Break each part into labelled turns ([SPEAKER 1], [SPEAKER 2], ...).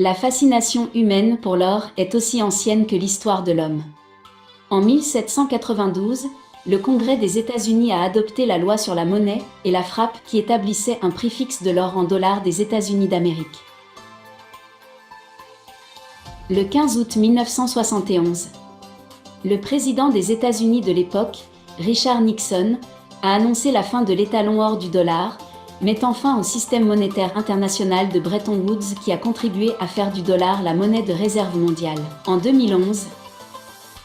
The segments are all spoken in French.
[SPEAKER 1] La fascination humaine pour l'or est aussi ancienne que l'histoire de l'homme. En 1792, le Congrès des États-Unis a adopté la loi sur la monnaie et la frappe qui établissait un prix fixe de l'or en dollars des États-Unis d'Amérique. Le 15 août 1971, le président des États-Unis de l'époque, Richard Nixon, a annoncé la fin de l'étalon or du dollar, mettant fin au système monétaire international de Bretton Woods qui a contribué à faire du dollar la monnaie de réserve mondiale. En 2011,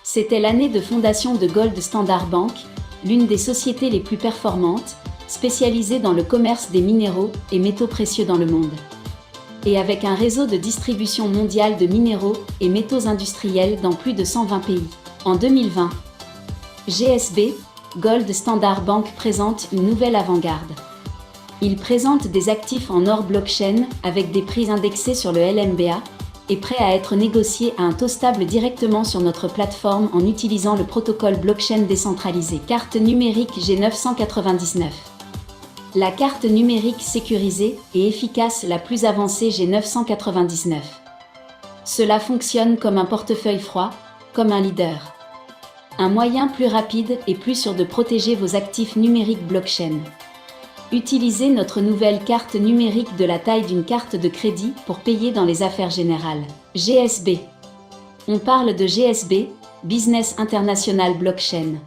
[SPEAKER 1] c'était l'année de fondation de Gold Standard Bank, l'une des sociétés les plus performantes, spécialisée dans le commerce des minéraux et métaux précieux dans le monde. Et avec un réseau de distribution mondiale de minéraux et métaux industriels dans plus de 120 pays. En 2020, GSB, Gold Standard Bank présente une nouvelle avant-garde. Il présente des actifs en or blockchain avec des prix indexés sur le LNBA et prêts à être négociés à un taux stable directement sur notre plateforme en utilisant le protocole blockchain décentralisé. Carte numérique G999. La carte numérique sécurisée et efficace la plus avancée G999. Cela fonctionne comme un portefeuille froid, comme un leader. Un moyen plus rapide et plus sûr de protéger vos actifs numériques blockchain. Utilisez notre nouvelle carte numérique de la taille d'une carte de crédit pour payer dans les affaires générales. GSB. On parle de GSB, Business International Blockchain.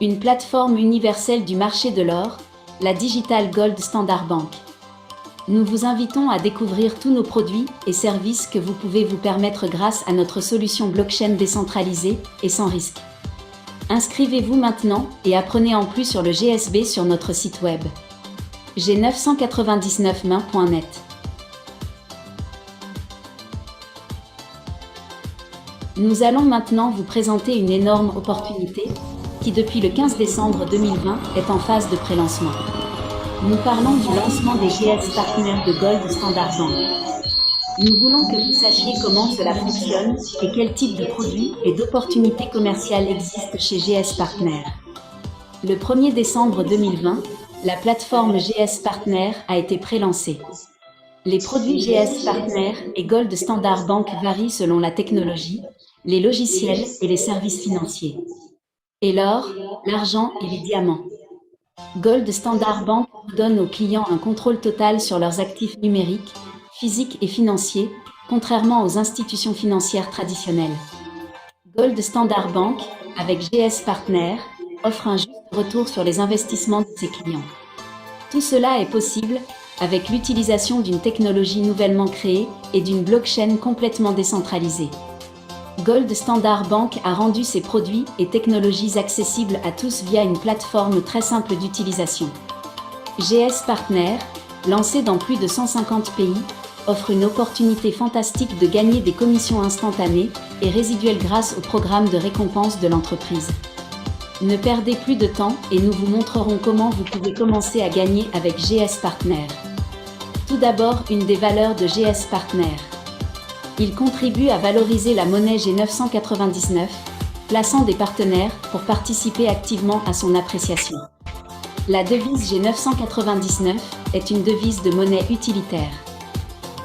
[SPEAKER 1] Une plateforme universelle du marché de l'or, la Digital Gold Standard Bank. Nous vous invitons à découvrir tous nos produits et services que vous pouvez vous permettre grâce à notre solution blockchain décentralisée et sans risque. Inscrivez-vous maintenant et apprenez en plus sur le GSB sur notre site web. G999main.net. Nous allons maintenant vous présenter une énorme opportunité qui depuis le 15 décembre 2020 est en phase de pré-lancement. Nous parlons du lancement des GS partenaires de Gold Standard Bank. Nous voulons que vous sachiez comment cela fonctionne et quel type de produits et d'opportunités commerciales existent chez GS Partner. Le 1er décembre 2020, la plateforme GS Partner a été pré-lancée. Les produits GS Partner et Gold Standard Bank varient selon la technologie, les logiciels et les services financiers. Et l'or, l'argent et les diamants. Gold Standard Bank donne aux clients un contrôle total sur leurs actifs numériques, physiques et financiers, contrairement aux institutions financières traditionnelles. Gold Standard Bank, avec GS Partner, offre un juste retour sur les investissements de ses clients. Tout cela est possible avec l'utilisation d'une technologie nouvellement créée et d'une blockchain complètement décentralisée. Gold Standard Bank a rendu ses produits et technologies accessibles à tous via une plateforme très simple d'utilisation. GS Partner, lancé dans plus de 150 pays, offre une opportunité fantastique de gagner des commissions instantanées et résiduelles grâce au programme de récompense de l'entreprise. Ne perdez plus de temps et nous vous montrerons comment vous pouvez commencer à gagner avec GS Partner. Tout d'abord, une des valeurs de GS Partner. Il contribue à valoriser la monnaie G999, plaçant des partenaires pour participer activement à son appréciation. La devise G999 est une devise de monnaie utilitaire.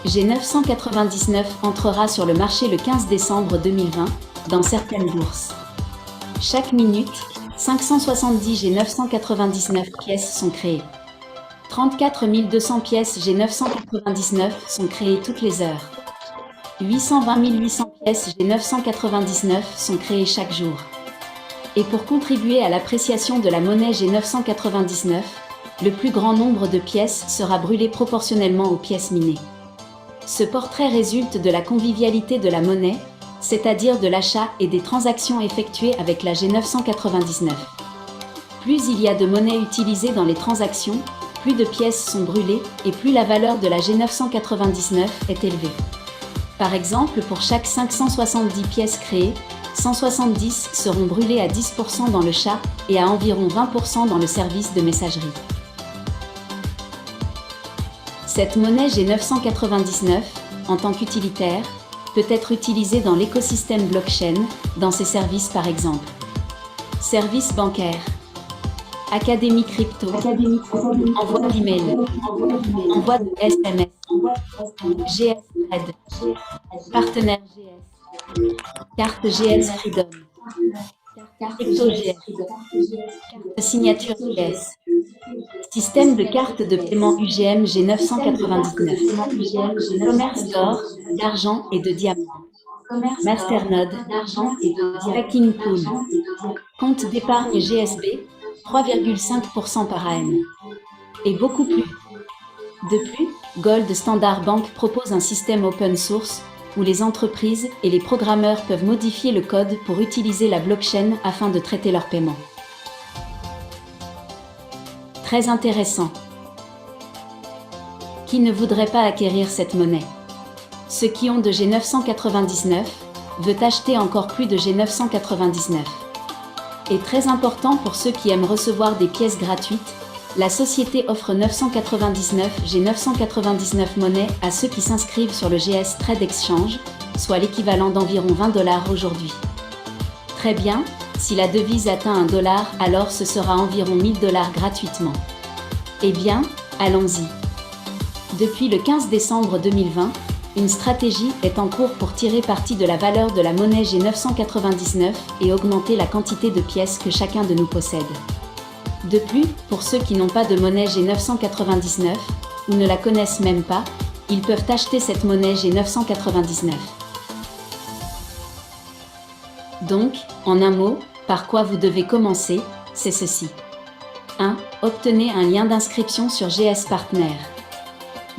[SPEAKER 1] G999 entrera sur le marché le 15 décembre 2020 dans certaines bourses. Chaque minute, 570 G999 pièces sont créées. 34 200 pièces G999 sont créées toutes les heures. 820 800 pièces G999 sont créées chaque jour. Et pour contribuer à l'appréciation de la monnaie G999, le plus grand nombre de pièces sera brûlé proportionnellement aux pièces minées. Ce portrait résulte de la convivialité de la monnaie, c'est-à-dire de l'achat et des transactions effectuées avec la G999. Plus il y a de monnaie utilisée dans les transactions, plus de pièces sont brûlées et plus la valeur de la G999 est élevée. Par exemple, pour chaque 570 pièces créées, 170 seront brûlées à 10% dans le chat et à environ 20% dans le service de messagerie. Cette monnaie G999, en tant qu'utilitaire, peut être utilisée dans l'écosystème blockchain, dans ses services par exemple. Services bancaires, académie crypto, envoi d'email, envoi de SMS, GS Trade. Partenaire GS. Carte GS Freedom. Crypto GS. Carte signature GS. Système de carte de paiement UGM G999. Commerce d'or, d'argent et de diamants. Masternode. Tracking Pool. Compte d'épargne GSB, 3,5% par AM. Et beaucoup plus. De plus, Gold Standard Bank propose un système open source où les entreprises et les programmeurs peuvent modifier le code pour utiliser la blockchain afin de traiter leurs paiements. Très intéressant. Qui ne voudrait pas acquérir cette monnaie? Ceux qui ont de G999 veulent acheter encore plus de G999. Et très important pour ceux qui aiment recevoir des pièces gratuites, la société offre 999 G999 monnaies à ceux qui s'inscrivent sur le GS Trade Exchange, soit l'équivalent d'environ 20 $ aujourd'hui. Très bien, si la devise atteint $1, alors ce sera environ 1000 $ gratuitement. Eh bien, allons-y. Depuis le 15 décembre 2020, une stratégie est en cours pour tirer parti de la valeur de la monnaie G999 et augmenter la quantité de pièces que chacun de nous possède. De plus, pour ceux qui n'ont pas de monnaie G999 ou ne la connaissent même pas, ils peuvent acheter cette monnaie G999. Donc, en un mot, par quoi vous devez commencer, c'est ceci. 1. Obtenez un lien d'inscription sur GS Partner.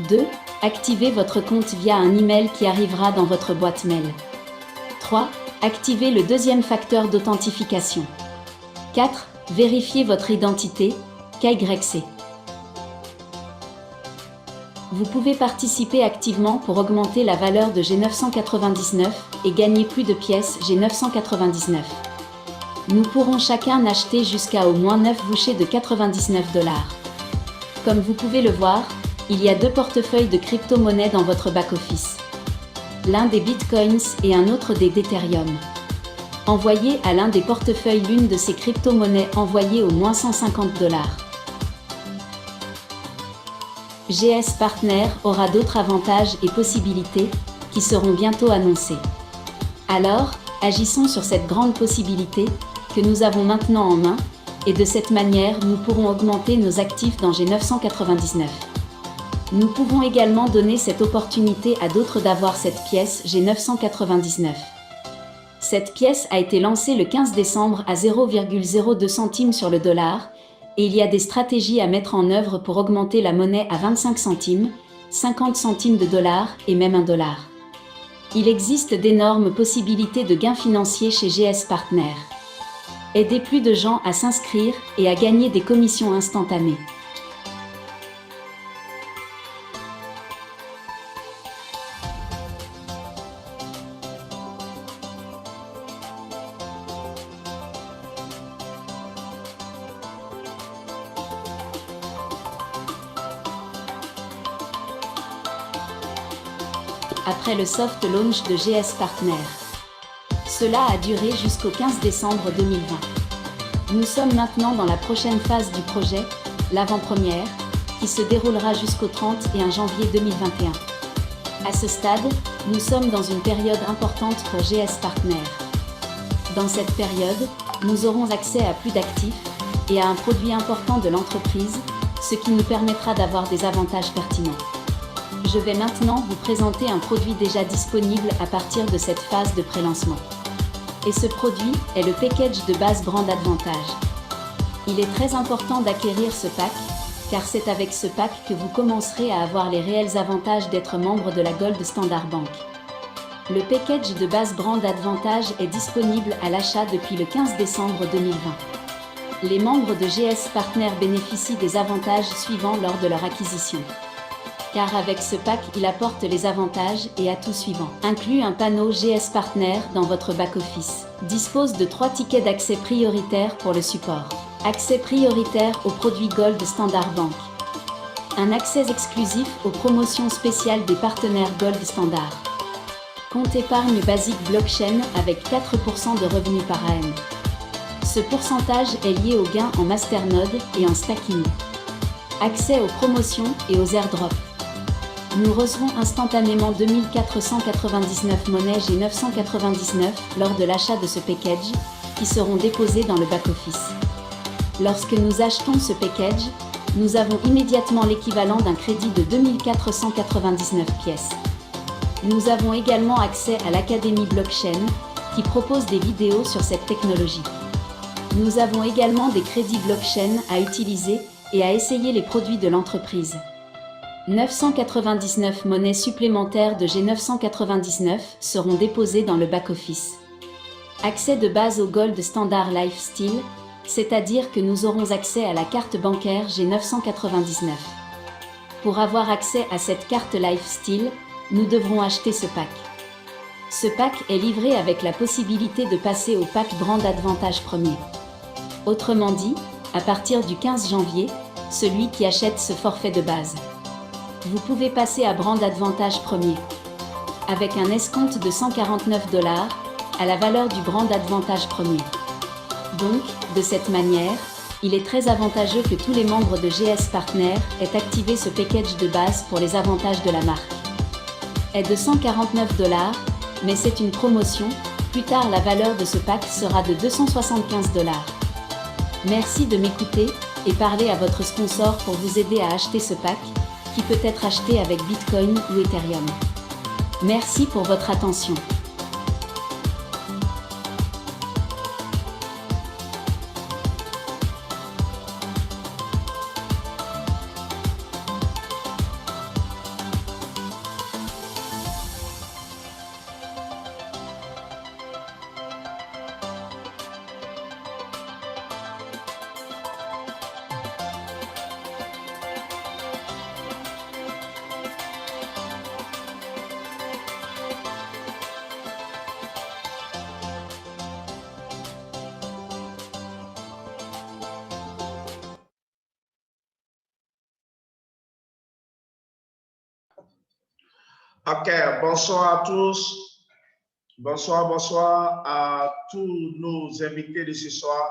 [SPEAKER 1] 2. Activez votre compte via un email qui arrivera dans votre boîte mail. 3. Activez le deuxième facteur d'authentification. 4. Vérifiez votre identité, KYC. Vous pouvez participer activement pour augmenter la valeur de G999 et gagner plus de pièces G999. Nous pourrons chacun acheter jusqu'à au moins 9 bouchées de 99 $. Comme vous pouvez le voir, il y a 2 portefeuilles de crypto-monnaies dans votre back-office. L'un des bitcoins et un autre des d'Ethereum. Envoyez à l'un des portefeuilles l'une de ces crypto-monnaies envoyée au moins 150 $. GS Partner aura d'autres avantages et possibilités qui seront bientôt annoncés. Alors, agissons sur cette grande possibilité que nous avons maintenant en main et de cette manière nous pourrons augmenter nos actifs dans G999. Nous pouvons également donner cette opportunité à d'autres d'avoir cette pièce G999. Cette pièce a été lancée le 15 décembre à 0,02 centimes sur le dollar, et il y a des stratégies à mettre en œuvre pour augmenter la monnaie à 25 centimes, 50 centimes de dollars et même $1. Il existe d'énormes possibilités de gains financiers chez GS Partner. Aidez plus de gens à s'inscrire et à gagner des commissions instantanées. Après le soft launch de GS Partner. Cela a duré jusqu'au 15 décembre 2020. Nous sommes maintenant dans la prochaine phase du projet, l'avant-première, qui se déroulera jusqu'au 31 janvier 2021. À ce stade, nous sommes dans une période importante pour GS Partner. Dans cette période, nous aurons accès à plus d'actifs et à un produit important de l'entreprise, ce qui nous permettra d'avoir des avantages pertinents. Je vais maintenant vous présenter un produit déjà disponible à partir de cette phase de pré-lancement. Et ce produit est le package de base Brand Advantage. Il est très important d'acquérir ce pack, car c'est avec ce pack que vous commencerez à avoir les réels avantages d'être membre de la Gold Standard Bank. Le package de base Brand Advantage est disponible à l'achat depuis le 15 décembre 2020. Les membres de GS Partner bénéficient des avantages suivants lors de leur acquisition. Car avec ce pack, il apporte les avantages et atouts suivants. Inclut un panneau GS Partner dans votre back-office. Dispose de 3 tickets d'accès prioritaires pour le support. Accès prioritaire aux produits Gold Standard Bank. Un accès exclusif aux promotions spéciales des partenaires Gold Standard. Compte épargne basique blockchain avec 4% de revenus par AM. Ce pourcentage est lié aux gains en masternode et en stacking. Accès aux promotions et aux airdrops. Nous recevrons instantanément 2499 monnaies G999 lors de l'achat de ce package, qui seront déposées dans le back-office. Lorsque nous achetons ce package, nous avons immédiatement l'équivalent d'un crédit de 2499 pièces. Nous avons également accès à l'Académie Blockchain, qui propose des vidéos sur cette technologie. Nous avons également des crédits blockchain à utiliser et à essayer les produits de l'entreprise. 999 monnaies supplémentaires de G999 seront déposées dans le back-office. Accès de base au Gold Standard Lifestyle, c'est-à-dire que nous aurons accès à la carte bancaire G999. Pour avoir accès à cette carte Lifestyle, nous devrons acheter ce pack. Ce pack est livré avec la possibilité de passer au pack Brand Advantage Premier. Autrement dit, à partir du 15 janvier, celui qui achète ce forfait de base. Vous pouvez passer à Brand Advantage Premier. Avec un escompte de 149 $, à la valeur du Brand Advantage Premier. Donc, de cette manière, il est très avantageux que tous les membres de GS Partner aient activé ce package de base pour les avantages de la marque. Est de 149 $, mais c'est une promotion, plus tard la valeur de ce pack sera de 275 $. Merci de m'écouter et parlez à votre sponsor pour vous aider à acheter ce pack, qui peut être acheté avec Bitcoin ou Ethereum. Merci pour votre attention.
[SPEAKER 2] Ok, bonsoir à tous. Bonsoir à tous nos invités de ce soir.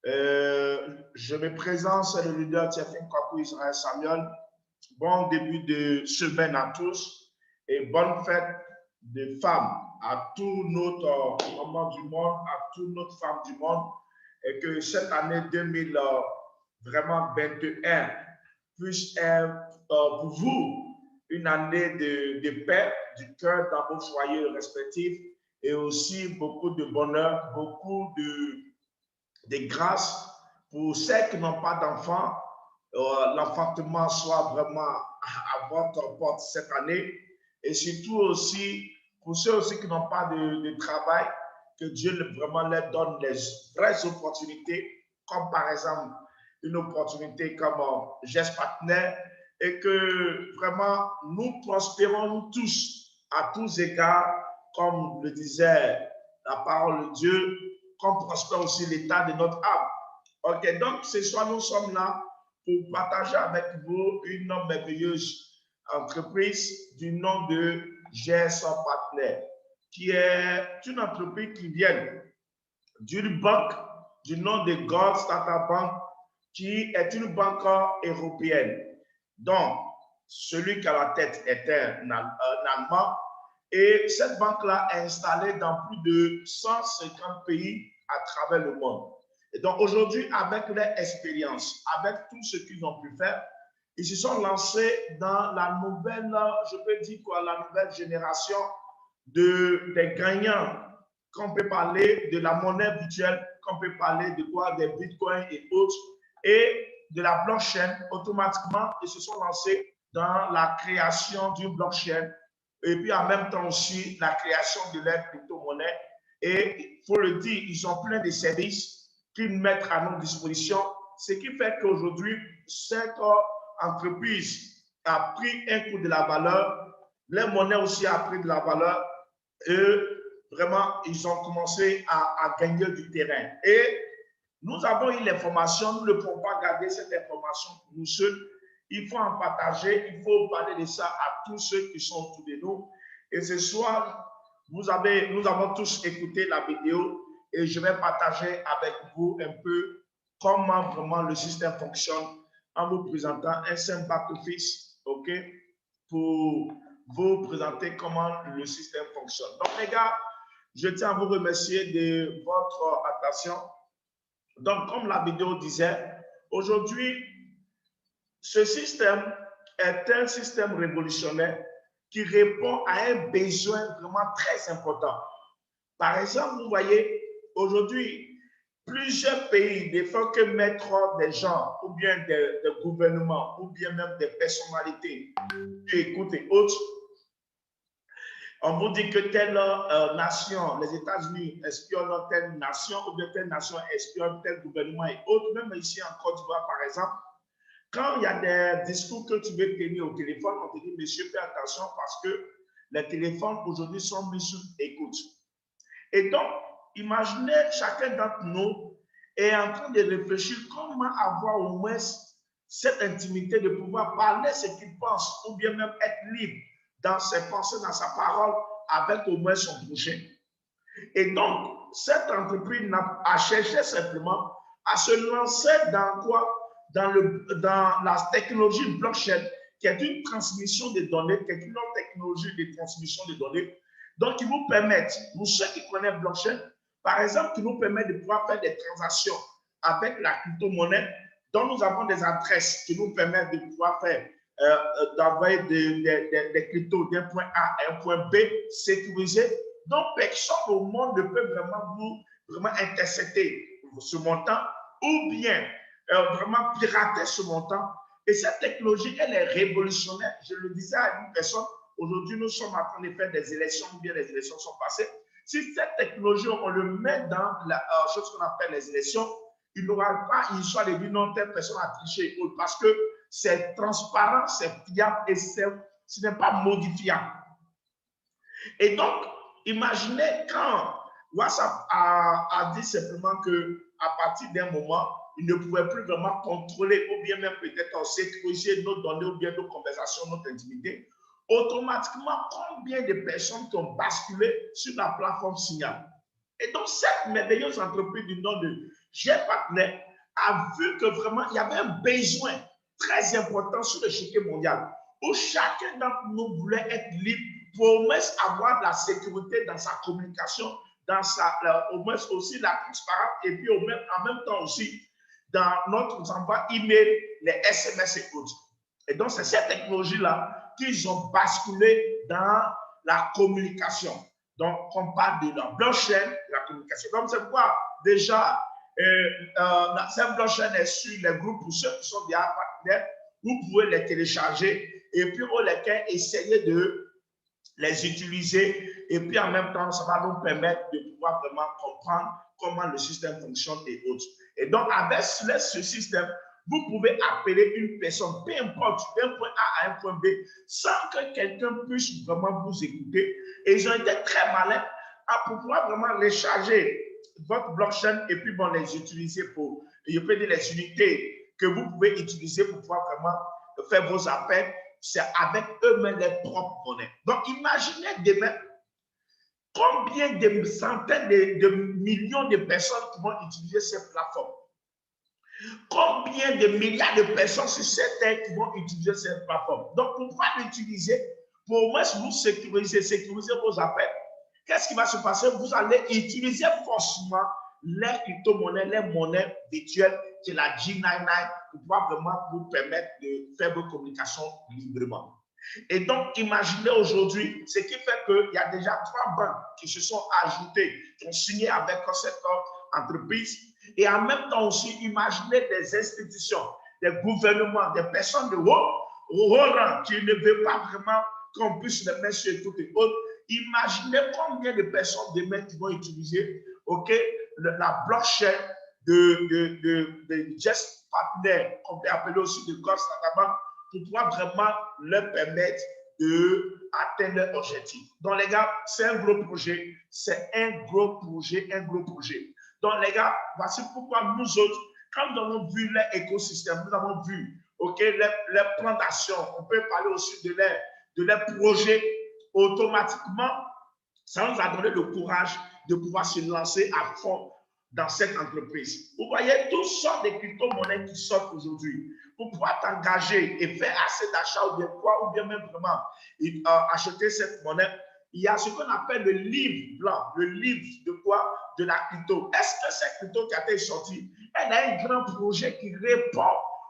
[SPEAKER 2] Je me présente, c'est le leader Tiafin Kwaku Israël Samuel. Bon début de semaine à tous et bonne fête de femmes à tous notre mamans du monde, à toutes notre femmes du monde, et que cette année 2021 puisse être pour vous une année de paix du cœur dans vos foyers respectifs et aussi beaucoup de bonheur, beaucoup de grâce pour celles qui n'ont pas d'enfants. L'enfantement soit vraiment à votre porte cette année et surtout aussi pour ceux aussi qui n'ont pas de travail, que Dieu vraiment leur donne les vraies opportunités, comme par exemple une opportunité comme GS Partner, et que vraiment nous prospérons tous à tous égards, comme le disait la parole de Dieu, comme prospère aussi l'état de notre âme. Ok, donc ce soir nous sommes là pour partager avec vous une merveilleuse entreprise du nom de GS Partner, qui est une entreprise qui vient d'une banque du nom de Gold Startup Bank, qui est une banque européenne. Donc, celui qui a la tête est un Allemand et cette banque-là est installée dans plus de 150 pays à travers le monde. Et donc, aujourd'hui, avec leur expérience, avec tout ce qu'ils ont pu faire, ils se sont lancés dans la nouvelle, je peux dire quoi, la nouvelle génération des gagnants, qu'on peut parler de la monnaie virtuelle, qu'on peut parler de quoi, des bitcoins et autres, et de la blockchain. Automatiquement, ils se sont lancés dans la création d'une blockchain et puis en même temps aussi la création de leur crypto-monnaie. Et il faut le dire, ils ont plein de services qu'ils mettent à notre disposition, ce qui fait qu'aujourd'hui, cette entreprise a pris un coup de la valeur, les monnaies aussi a pris de la valeur et vraiment, ils ont commencé à gagner du terrain. Et nous avons eu l'information, nous ne pouvons pas garder cette information pour nous seuls. Il faut en partager, il faut parler de ça à tous ceux qui sont autour de nous. Et ce soir, nous avons tous écouté la vidéo et je vais partager avec vous un peu comment vraiment le système fonctionne en vous présentant un simple back-office, ok, pour vous présenter comment le système fonctionne. Donc, les gars, je tiens à vous remercier de votre attention. Donc, comme la vidéo disait, aujourd'hui, ce système est un système révolutionnaire qui répond à un besoin vraiment très important. Par exemple, vous voyez, aujourd'hui, plusieurs pays ne font que mettre des gens, ou bien des gouvernements, ou bien même des personnalités qui écoutent et autres. On vous dit que telle nation, les États-Unis espionnent telle nation, ou bien telle nation espionne tel gouvernement et autres. Même ici en Côte d'Ivoire, par exemple, quand il y a des discours que tu veux tenir au téléphone, on te dit, monsieur, fais attention parce que les téléphones aujourd'hui sont mis sous écoute. Et donc, imaginez chacun d'entre nous est en train de réfléchir comment avoir au moins cette intimité de pouvoir parler ce qu'il pense ou bien même être libre dans ses pensées, dans sa parole avec au moins son prochain. Et donc, cette entreprise a cherché simplement à se lancer dans quoi? Dans la technologie blockchain, qui est une transmission de données, qui est une autre technologie de transmission de données, donc qui vous permettent, pour ceux qui connaissent blockchain, par exemple, qui nous permet de pouvoir faire des transactions avec la crypto-monnaie, dont nous avons des adresses qui nous permettent de pouvoir faire d'envoyer des cryptos d'un point A à un point B sécurisé. Donc, personne au monde ne peut vraiment vous intercepter ce montant ou bien vraiment pirater ce montant. Et cette technologie, elle est révolutionnaire. Je le disais à une personne, aujourd'hui, nous sommes en train de faire des élections, ou bien les élections sont passées. Si cette technologie, on le met dans la chose qu'on appelle les élections, il n'aura pas une histoire de dire non, telle personne a triché, parce que c'est transparent, c'est fiable et ce n'est pas modifiable. Et donc, imaginez quand WhatsApp a dit simplement qu'à partir d'un moment, il ne pouvait plus vraiment contrôler ou bien même peut-être sécuriser nos données ou bien nos conversations, notre intimité. Automatiquement, combien de personnes qui ont basculé sur la plateforme Signal? Et donc, cette merveilleuse entreprise du nom de G-Partner a vu que vraiment, il y avait un besoin très important sur l'échiquier mondial où chacun d'entre nous voulait être libre pour au moins avoir de la sécurité dans sa communication, dans au moins aussi la transparence et puis en même temps aussi dans notre envoi email, les SMS et autres. Et donc, c'est cette technologie-là qu'ils ont basculé dans la communication. Donc, on parle de la blockchain, la communication. Donc, c'est pourquoi déjà, cette blockchain est sur les groupes pour ceux qui sont déjà partenaires. Vous pouvez les télécharger et puis on lesquels essayer de les utiliser. Et puis en même temps, ça va nous permettre de pouvoir vraiment comprendre comment le système fonctionne et autres. Et donc, avec ce système, vous pouvez appeler une personne, peu importe, d'un point A à un point B, sans que quelqu'un puisse vraiment vous écouter. Et ils ont été très malins à pouvoir vraiment recharger votre blockchain et puis bon, les utiliser pour, je peux dire les unités que vous pouvez utiliser pour pouvoir vraiment faire vos appels, c'est avec eux-mêmes les propres monnaies. Donc, imaginez demain combien de centaines de millions de personnes qui vont utiliser cette plateforme. Combien de milliards de personnes sur cette terre qui vont utiliser cette plateforme. Donc, pour pouvoir l'utiliser, pour au moins vous sécuriser vos appels, qu'est-ce qui va se passer? Vous allez utiliser forcément les crypto-monnaies, les monnaies virtuelles, c'est la G99, pour pouvoir vraiment vous permettre de faire vos communications librement. Et donc, imaginez aujourd'hui, ce qui fait qu'il y a déjà 3 banques qui se sont ajoutées, qui ont signé avec cette entreprise. Et en même temps aussi, imaginez des institutions, des gouvernements, des personnes de haut rang qui ne veulent pas vraiment qu'on puisse les mettre sur tout et autres. Imaginez combien de personnes demain qui vont utiliser la blockchain de Just Partner, qu'on peut appeler aussi de Ghost Data, pour pouvoir vraiment leur permettre d'atteindre leur objectif. Donc, les gars, c'est un gros projet. C'est un gros projet, un gros projet. Donc, les gars, voici pourquoi nous autres, quand nous avons vu l'écosystème, nous avons vu les plans d'action, on peut parler aussi de leurs projets, automatiquement, ça nous a donné le courage de pouvoir se lancer à fond dans cette entreprise. Vous voyez, toutes sortes de crypto-monnaies qui sortent aujourd'hui. Pour pouvoir t'engager et faire assez d'achats ou bien quoi, ou bien même vraiment acheter cette monnaie, il y a ce qu'on appelle le livre blanc. Le livre de quoi? De la crypto. Est-ce que cette crypto qui a été sortie, elle a un grand projet qui répond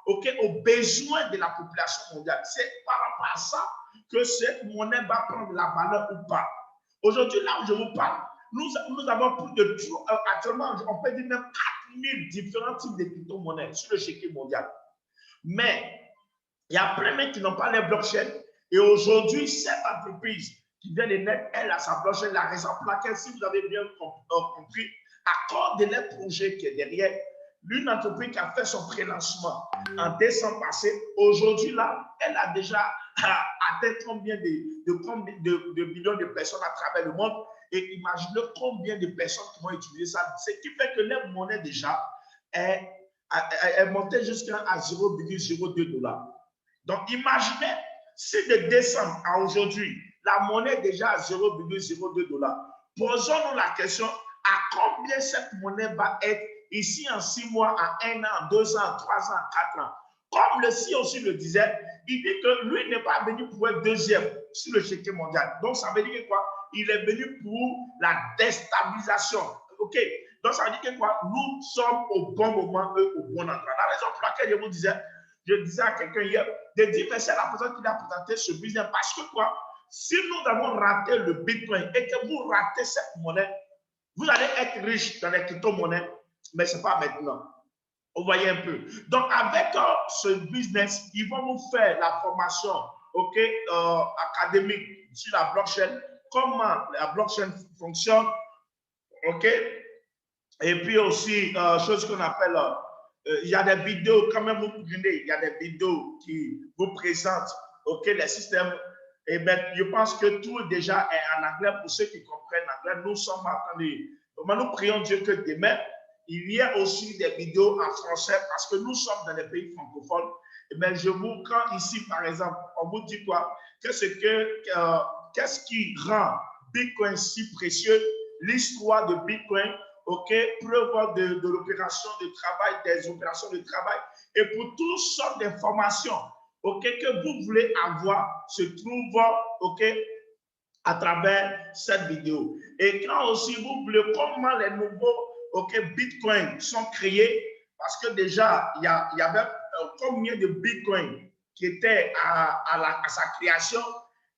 [SPEAKER 2] aux besoins de la population mondiale? C'est par rapport à ça que cette monnaie va prendre de la valeur ou pas. Aujourd'hui, là où je vous parle, nous avons plus de, actuellement, on peut dire même 4000 différents types de crypto-monnaies sur le chéquier mondial. Mais il y a plein qui n'ont pas les blockchains. Et aujourd'hui, cette entreprise qui vient de naître, elle a sa blockchain. La raison pour laquelle, si vous avez bien compris, à cause de leur projet qui est derrière, l'une entreprise qui a fait son pré-lancement en décembre passé, aujourd'hui, là, elle a déjà atteint combien de millions de personnes à travers le monde. Et imaginez combien de personnes qui vont utiliser ça. Ce qui fait que leur monnaie déjà est montait jusqu'à 0,02 $. Donc, imaginez si de décembre à aujourd'hui, la monnaie est déjà à 0,02 $. Posons-nous la question, à combien cette monnaie va être ici en 6 mois, en 1 an, 2 ans, 3 ans, 4 ans? Comme le CEO aussi le disait, il dit que lui n'est pas venu pour être deuxième sur le chéquier mondial. Donc, ça veut dire quoi? Il est venu pour la déstabilisation. OK? Donc, ça veut dire que quoi? Nous sommes au bon moment et au bon endroit. La raison pour laquelle je disais à quelqu'un hier, de dire, mais c'est la personne qui a présenté ce business. Parce que quoi? Si nous avons raté le Bitcoin et que vous ratez cette monnaie, vous allez être riche dans les crypto-monnaies, mais ce n'est pas maintenant. Vous voyez un peu. Donc, avec ce business, ils vont nous faire la formation académique sur la blockchain, comment la blockchain fonctionne, OK? Et puis aussi, chose qu'on appelle, il y a des vidéos, quand même, vous prenez, il y a des vidéos qui vous présentent, OK, les systèmes. Et bien, je pense que tout déjà est en anglais pour ceux qui comprennent l'anglais. Nous sommes attendus. Nous prions Dieu que demain, il y a aussi des vidéos en français parce que nous sommes dans les pays francophones. Et bien, quand ici, par exemple, on vous dit quoi? Qu'est-ce qui rend Bitcoin si précieux? L'histoire de Bitcoin, OK, preuve de l'opération de travail, des opérations de travail, et pour toutes sortes d'informations, OK, que vous voulez avoir, se trouve, OK, à travers cette vidéo. Et quand aussi vous voulez comment les nouveaux Bitcoin sont créés, parce que déjà, il y avait combien de Bitcoin qui étaient à sa création,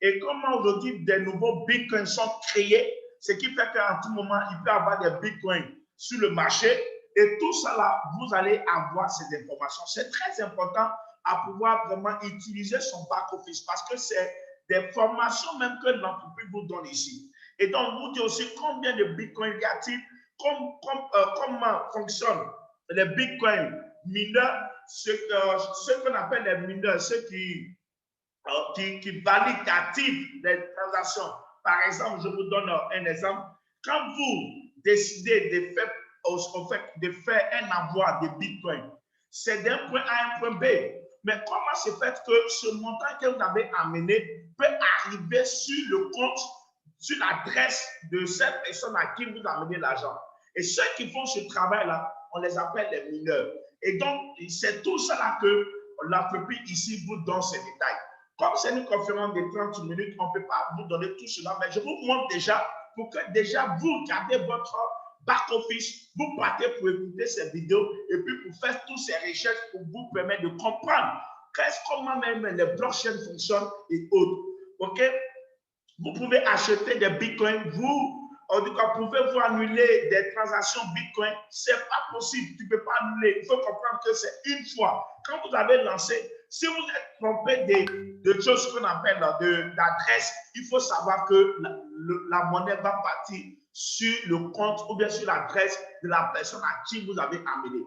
[SPEAKER 2] et comment aujourd'hui des nouveaux Bitcoins sont créés, ce qui fait qu'en tout moment, il peut y avoir des Bitcoins sur le marché, et tout ça là, vous allez avoir ces informations. C'est très important à pouvoir vraiment utiliser son back-office, parce que c'est des formations même que l'entreprise vous donne ici. Et donc, vous dites aussi combien de Bitcoin y a-t-il, comment fonctionnent les Bitcoin mineurs, ce qu'on appelle les mineurs, ceux qui valident, qui activent les transactions. Par exemple, je vous donne un exemple. Quand vous décidez de faire un envoi de Bitcoin, c'est d'un point A à un point B. Mais comment se fait que ce montant que vous avez amené peut arriver sur le compte, sur l'adresse de cette personne à qui vous amenez l'argent? Et ceux qui font ce travail-là, on les appelle les mineurs. Et donc, c'est tout ça que l'entreprise ici vous donne ces détails. Comme c'est une conférence de 30 minutes, on ne peut pas vous donner tout cela, mais je vous montre déjà pour que déjà vous gardez votre back-office, vous partez pour écouter ces vidéos et puis pour faire toutes ces recherches pour vous permettre de comprendre comment même les blockchains fonctionnent et autres. OK? Vous pouvez acheter des bitcoins, pouvez-vous annuler des transactions bitcoin? Ce n'est pas possible, tu ne peux pas annuler. Il faut comprendre que c'est une fois. Quand vous avez lancé, si vous êtes trompé de choses qu'on appelle d'adresse, il faut savoir que la monnaie va partir sur le compte ou bien sur l'adresse de la personne à qui vous avez amené.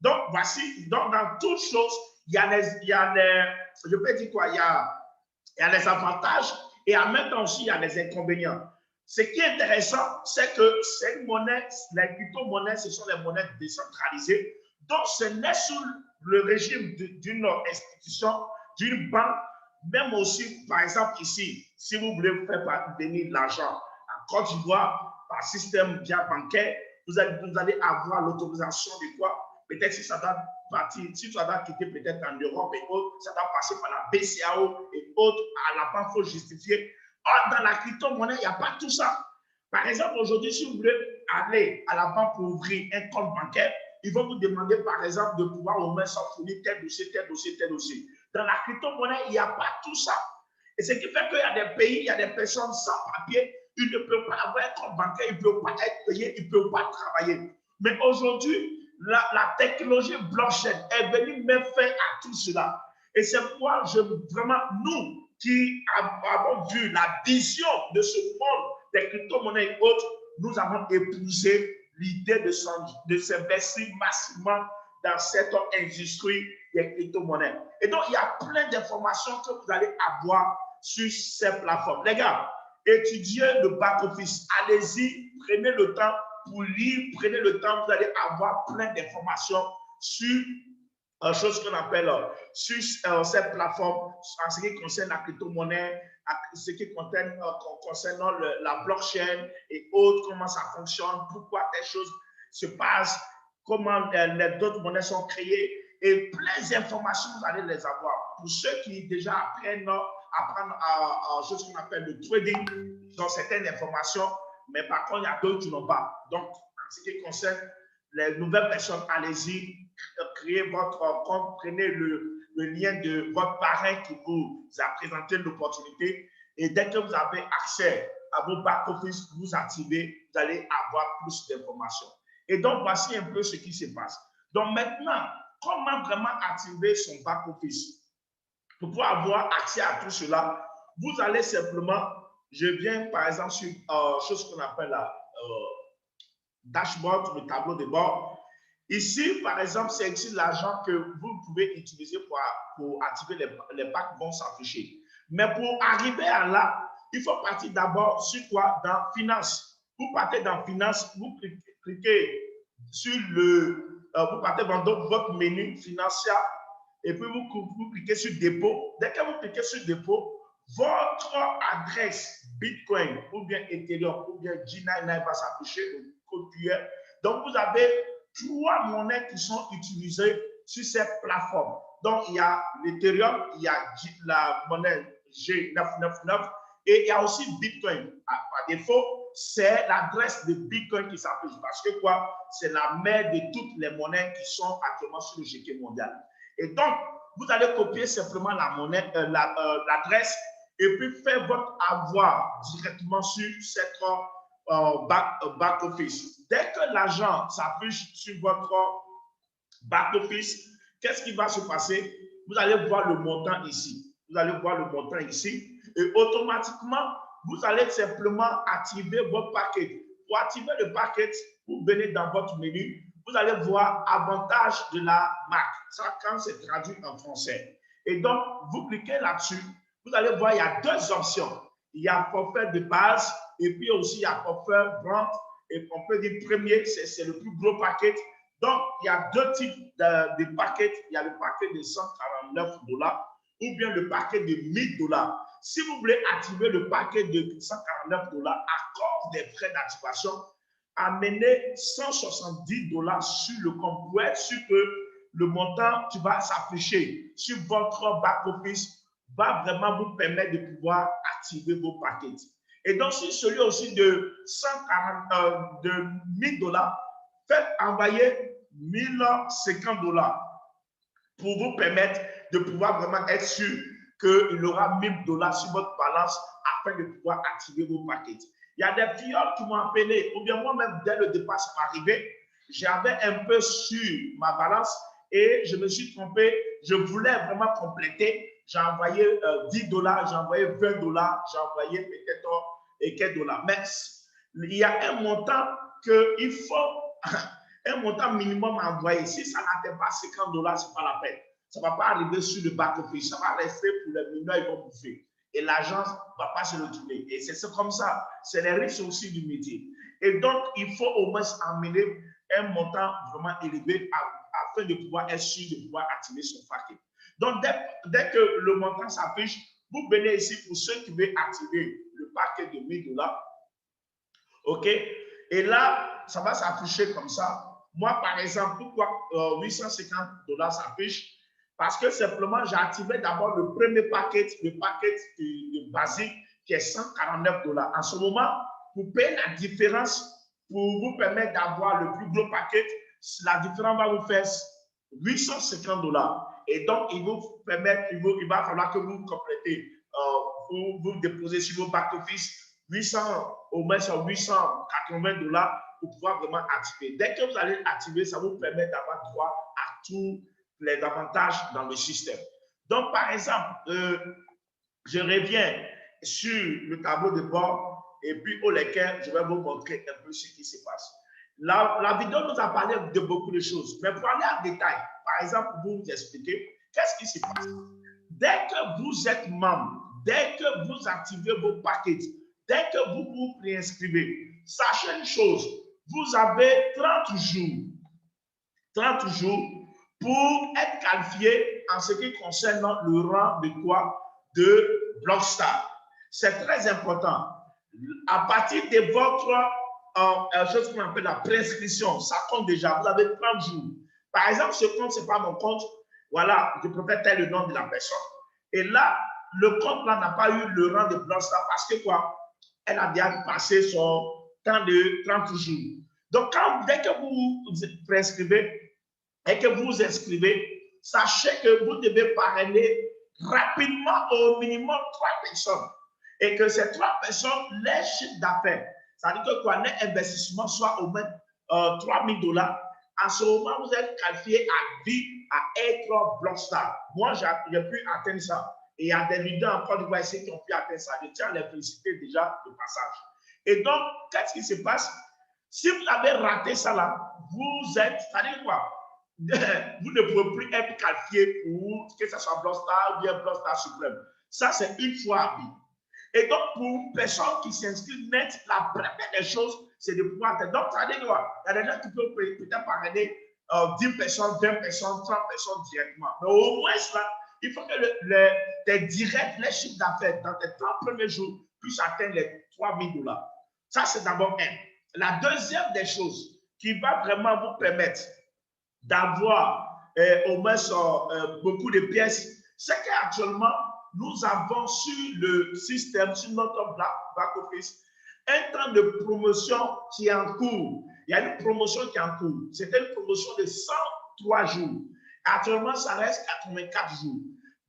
[SPEAKER 2] Donc, voici, dans toutes choses, il y a je peux dire quoi, il y a les avantages et en même temps aussi, il y a les inconvénients. Ce qui est intéressant, c'est que ces monnaies, les crypto-monnaies, ce sont les monnaies décentralisées. Donc, ce n'est sous le régime d'une institution, d'une banque, même aussi, par exemple, ici, si vous voulez vous faire parvenir de l'argent en Côte d'Ivoire par système via bancaire, vous allez avoir l'autorisation de quoi? Peut-être si ça doit partir, si ça doit quitter peut-être en Europe et autres, ça doit passer par la BCAO et autres. À la banque, il faut justifier. Or, dans la crypto-monnaie, il n'y a pas tout ça. Par exemple, aujourd'hui, si vous voulez aller à la banque pour ouvrir un compte bancaire, ils vont vous demander, par exemple, de pouvoir au moins s'en fournir tel dossier, tel dossier, tel dossier. Dans la crypto-monnaie, il n'y a pas tout ça. Et ce qui fait qu'il y a des pays, il y a des personnes sans papier, ils ne peuvent pas avoir un compte bancaire, ils ne peuvent pas être payés, ils ne peuvent pas travailler. Mais aujourd'hui, la technologie blockchain est venue mettre fin à tout cela. Et c'est pourquoi vraiment, nous qui avons vu la vision de ce monde des crypto-monnaies et autres, nous avons épousé l'idée de s'investir massivement dans cette industrie des crypto-monnaies. Et donc, il y a plein d'informations que vous allez avoir sur ces plateformes. Les gars, étudiez le back-office. Allez-y, prenez le temps pour lire, prenez le temps, vous allez avoir plein d'informations sur chose qu'on appelle sur cette plateforme en ce qui concerne la crypto-monnaie, ce qui concernant la blockchain et autres, comment ça fonctionne, pourquoi telles choses se passent, comment d'autres monnaies sont créées et plein d'informations, vous allez les avoir. Pour ceux qui déjà apprennent à ce qu'on appelle le trading, ils ont certaines informations, mais par contre, il y a d'autres qui n'ont pas. Donc, en ce qui concerne les nouvelles personnes, allez-y, créez votre compte, prenez le lien de votre parrain qui vous a présenté l'opportunité et dès que vous avez accès à vos back-office, vous activez, vous allez avoir plus d'informations. Et donc, voici un peu ce qui se passe. Donc, maintenant, comment vraiment activer son back-office? Pour pouvoir avoir accès à tout cela, vous allez simplement, je viens par exemple sur chose qu'on appelle la dashboard, le tableau de bord. Ici, par exemple, c'est ici l'argent que vous pouvez utiliser pour activer les packs vont s'afficher. Mais pour arriver à là, il faut partir d'abord sur quoi? Dans Finance. Vous partez dans Finance, vous cliquez sur vous partez dans votre menu financier et puis vous cliquez sur Dépôt. Dès que vous cliquez sur Dépôt, votre adresse Bitcoin ou bien Ethereum ou bien G99 va s'afficher, le code QR. Donc, vous avez 3 monnaies qui sont utilisées sur cette plateforme. Donc, il y a l'Ethereum, il y a la monnaie G999 et il y a aussi Bitcoin. Par défaut, c'est l'adresse de Bitcoin qui s'affiche parce que quoi? C'est la mère de toutes les monnaies qui sont actuellement sur le GK mondial. Et donc, vous allez copier simplement la monnaie, l'adresse et puis faire votre avoir directement sur cette back-office. Dès que l'argent s'affiche sur votre back-office, qu'est-ce qui va se passer? Vous allez voir le montant ici. Vous allez voir le montant ici. Et automatiquement, vous allez simplement activer votre paquet. Pour activer le paquet, vous venez dans votre menu. Vous allez voir avantage de la marque. Ça, quand c'est traduit en français. Et donc, vous cliquez là-dessus. Vous allez voir, il y a 2 options. Il y a forfait de base et puis aussi il y a forfait brand. Et on peut dire premier, c'est le plus gros paquet. Donc, il y a 2 types de paquets. Il y a le paquet de $149 ou bien le paquet de $1000. Si vous voulez activer le paquet de $149 à cause des frais d'activation, amenez $170 sur le compte pour être sûr que le montant qui va s'afficher sur votre back-office va vraiment vous permettre de pouvoir activer vos paquets. Et donc, sur celui aussi de $1000, faites envoyer $1050 pour vous permettre de pouvoir vraiment être sûr qu'il aura $1000 sur votre balance afin de pouvoir activer vos paquets. Il y a des filles qui m'ont appelé, ou bien moi-même, dès le départ, ça m'est arrivé, j'avais un peu sur ma balance et je me suis trompé. Je voulais vraiment compléter. J'ai envoyé $10, j'ai envoyé $20, j'ai envoyé peut-être et quelques dollars. Mais il y a un montant qu'il faut, un montant minimum à envoyer. Si ça n'atteint pas $50, ce n'est pas la peine. Ça ne va pas arriver sur le back-office. Ça va rester pour les mineurs, ils vont bouffer. Et l'agence ne va pas se retourner. Et c'est comme ça. C'est les risques aussi du métier. Et donc, il faut au moins amener un montant vraiment élevé afin de pouvoir être sûr de pouvoir activer son paquet. Donc, dès que le montant s'affiche, vous venez ici pour ceux qui veulent activer le paquet de $1000. OK? Et là, ça va s'afficher comme ça. Moi, par exemple, pourquoi 850 $ s'affiche? Parce que simplement, j'ai activé d'abord le premier paquet, le paquet de basique qui est 149 $. En ce moment, pour payer la différence, pour vous permettre d'avoir le plus gros paquet, la différence va vous faire 850 $. Et donc, il vous permet, il va falloir que vous complétez, vous déposez sur vos back-office 800, au moins sur 880 $ pour pouvoir vraiment activer. Dès que vous allez activer, ça vous permet d'avoir droit à tous les avantages dans le système. Donc, par exemple, je reviens sur le tableau de bord et puis au lesquels je vais vous montrer un peu ce qui se passe. La vidéo nous a parlé de beaucoup de choses, mais pour aller en détail, par exemple, pour vous expliquer, qu'est-ce qui se passe? Dès que vous êtes membre, dès que vous activez vos paquets, dès que vous vous préinscrivez, sachez une chose, vous avez 30 jours pour être qualifié en ce qui concerne le rang de quoi? De Blockstar. C'est très important. À partir de votre chose qu'on appelle la prescription, ça compte déjà. Vous avez 30 jours. Par exemple, ce compte, ce n'est pas mon compte. Voilà, je préfère taire le nom de la personne. Et là, le compte là n'a pas eu le rang de Blockstar parce que quoi? Elle a déjà passé son temps de 30 jours. Donc, dès que vous vous prescrivez et que vous vous inscrivez, sachez que vous devez parrainer rapidement au minimum 3 personnes. Et que ces 3 personnes, les chiffres d'affaires, ça veut dire que quoi, les investissements soient au moins 3 000 $. À ce moment, vous êtes qualifié à vie à être Blockstar. Moi, j'ai pu atteindre ça. Et il y a des leaders en Côte d'Ivoire ici qui ont pu atteindre ça. Je tiens à les féliciter déjà de passage. Et donc, qu'est-ce qui se passe? Si vous avez raté ça là, vous êtes, ça veut dire quoi? Vous ne pouvez plus être qualifié pour que ce soit Blockstar ou bien Blockstar Suprême. Ça, c'est une fois à vie. Et donc, pour une personne qui s'inscrit net, la première des choses, c'est de pouvoir atteindre. Donc, ça veut dire quoi? Il y a des gens qui peuvent peut-être parrainer 10 personnes, 20 personnes, 30 personnes directement. Mais au moins, là, il faut que tes directs, les chiffres d'affaires dans tes 30 premiers jours puissent atteindre les 3 000 $. Ça, c'est d'abord un. La deuxième des choses qui va vraiment vous permettre d'avoir au moins beaucoup de pièces, c'est qu'actuellement, nous avons sur le système, sur notre back-office, un temps de promotion qui est en cours. Il y a une promotion qui est en cours. C'était une promotion de 103 jours. Actuellement, ça reste 84 jours.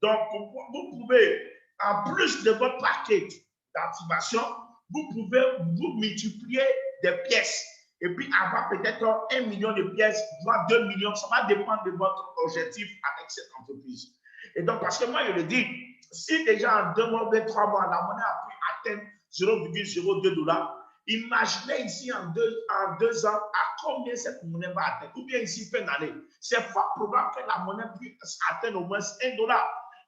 [SPEAKER 2] Donc, vous pouvez, en plus de votre paquet d'activation, vous pouvez vous multiplier des pièces et puis avoir peut-être 1 million de pièces, voire 2 millions. Ça va dépendre de votre objectif avec cette entreprise. Et donc, parce que moi, je le dis, si déjà en 2 mois ou 3 mois, la monnaie a pu atteindre 0,02 $, imaginez ici en deux ans à combien cette monnaie va atteindre. Ou bien ici, fin d'année. C'est fort probable que la monnaie puisse atteindre au moins 1 $.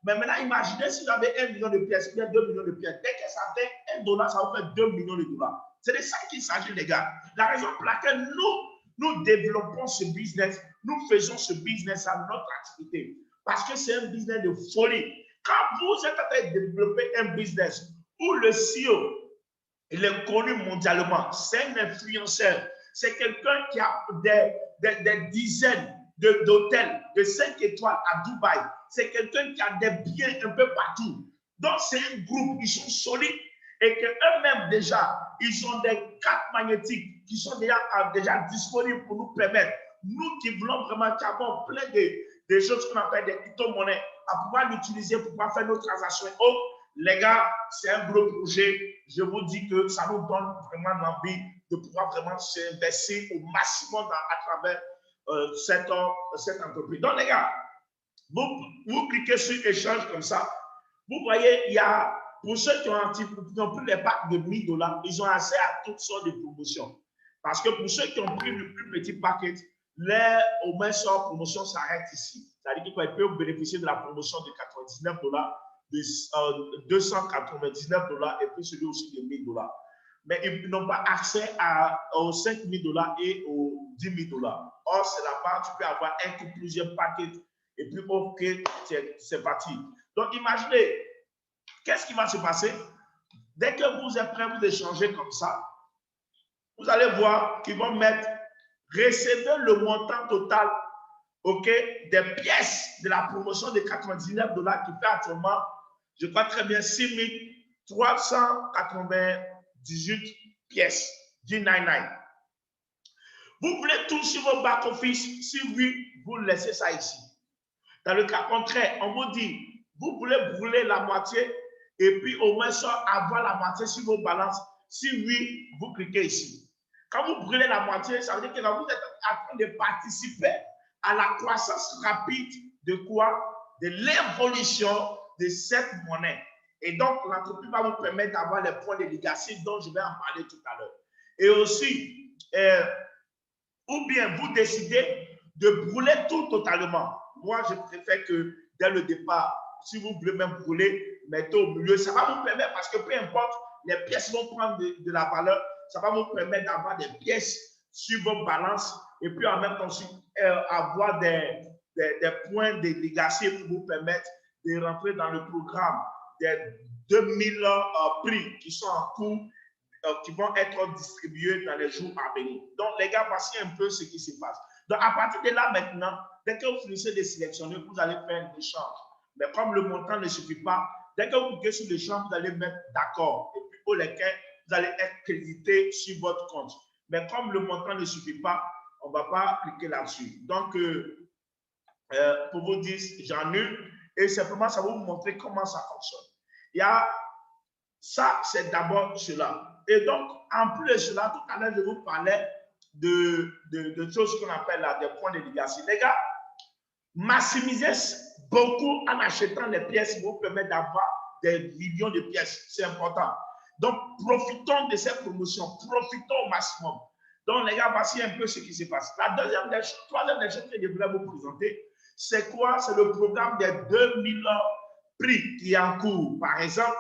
[SPEAKER 2] Mais maintenant, imaginez si vous avez 1 million de pièces, ou bien 2 millions de pièces. Dès que ça atteint 1 $, ça va faire 2 millions de $. C'est de ça qu'il s'agit, les gars. La raison pour laquelle nous développons ce business, nous faisons ce business à notre activité. Parce que c'est un business de folie. Quand vous êtes en train de développer un business où le CEO, il est connu mondialement, c'est un influenceur, c'est quelqu'un qui a des dizaines d'hôtels de 5 étoiles à Dubaï, c'est quelqu'un qui a des biens un peu partout. Donc, c'est un groupe, ils sont solides et qu'eux-mêmes déjà, ils ont des cartes magnétiques qui sont déjà disponibles pour nous permettre, nous qui voulons vraiment, qui avons plein de choses qu'on appelle des crypto-monnaies, à pouvoir l'utiliser pour pouvoir faire nos transactions et autres. Les gars, c'est un gros projet. Je vous dis que ça nous donne vraiment l'envie de pouvoir vraiment s'investir au maximum à travers cette entreprise. Donc, les gars, vous cliquez sur échange comme ça. Vous voyez, il y a, pour ceux qui ont pris les packs de 1 000 $, ils ont accès à toutes sortes de promotions. Parce que pour ceux qui ont pris le plus petit paquet, au moins sans promotion s'arrête ici. C'est-à-dire qu'ils peuvent bénéficier de la promotion de 99 $, de 299 $ et puis celui aussi de 1 000 $. Mais ils n'ont pas accès aux 5 000 $ et aux 10 000 $. Or, c'est là-bas, tu peux avoir un ou plusieurs paquets et puis, OK, c'est parti. Donc, imaginez, qu'est-ce qui va se passer? Dès que vous êtes prêt, vous échangez comme ça. vous allez voir qu'ils vont mettre recevez le montant total, OK, des pièces de la promotion de $99 qui fait actuellement, je crois très bien, 6 398 pièces du 99. Vous voulez tout sur vos back-office? Si oui, vous laissez ça ici. Dans le cas contraire, on vous dit, vous voulez brûler la moitié et puis au moins ça, avoir la moitié sur vos balances. Si oui, vous cliquez ici. Quand vous brûlez la moitié, ça veut dire que vous êtes en train de participer à la croissance rapide de quoi? De l'évolution de cette monnaie. Et donc, l'entreprise va vous permettre d'avoir les points de legacy dont je vais en parler tout à l'heure. Et aussi, ou bien vous décidez de brûler tout totalement. Moi, je préfère que dès le départ, si vous voulez même brûler, mettez au milieu. Ça va vous permettre, parce que peu importe, les pièces vont prendre de la valeur. Ça va vous permettre d'avoir des pièces sur vos balances et puis en même temps aussi avoir des points de legacy pour vous permettre de rentrer dans le programme des 2000 prix qui sont en cours, qui vont être distribués dans les jours à venir. Donc, les gars, voici un peu ce qui se passe. Donc, à partir de là, maintenant, dès que vous finissez de sélectionner, vous allez faire un échange. Mais comme le montant ne suffit pas, dès que vous cliquez sur l'échange, vous allez mettre d'accord. Et puis, pour lesquels vous allez être crédité sur votre compte. Mais comme le montant ne suffit pas, on ne va pas cliquer là-dessus. Donc, pour vous dire, j'annule. Et simplement, ça va vous montrer comment ça fonctionne. Il y a ça, c'est d'abord cela. Et donc, en plus de cela, tout à l'heure, je vous parlais de choses qu'on appelle là, des points de legacy. Les gars, maximisez beaucoup en achetant les pièces vous permet d'avoir des millions de pièces. C'est important. Donc, profitons de cette promotion. Profitons au maximum. Donc, les gars, voici un peu ce qui se passe. La troisième des choses que je voulais vous présenter, c'est quoi? C'est le programme des 2000 prix qui est en cours. Par exemple,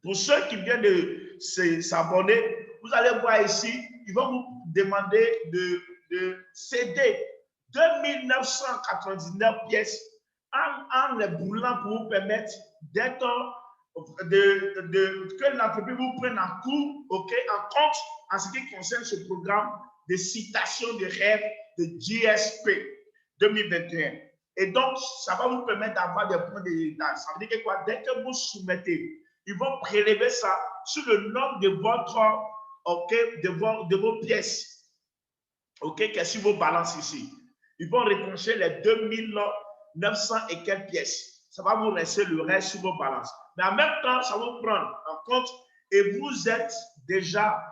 [SPEAKER 2] pour ceux qui viennent de s'abonner, vous allez voir ici, ils vont vous demander de céder 2999 pièces en les brûlant pour vous permettre d'être que l'entreprise vous prenne en compte en ce qui concerne ce programme de citation de rêve de GSP 2021. Et donc, ça va vous permettre d'avoir des points de legacy. Ça veut dire que quoi? Dès que vous soumettez, ils vont prélever ça sur le nombre de de vos pièces, qui est sur vos balances ici. Ils vont retrancher les 2900 et quelques pièces. Ça va vous laisser le reste sur vos balances. Mais en même temps, ça va vous prendre en compte et vous êtes déjà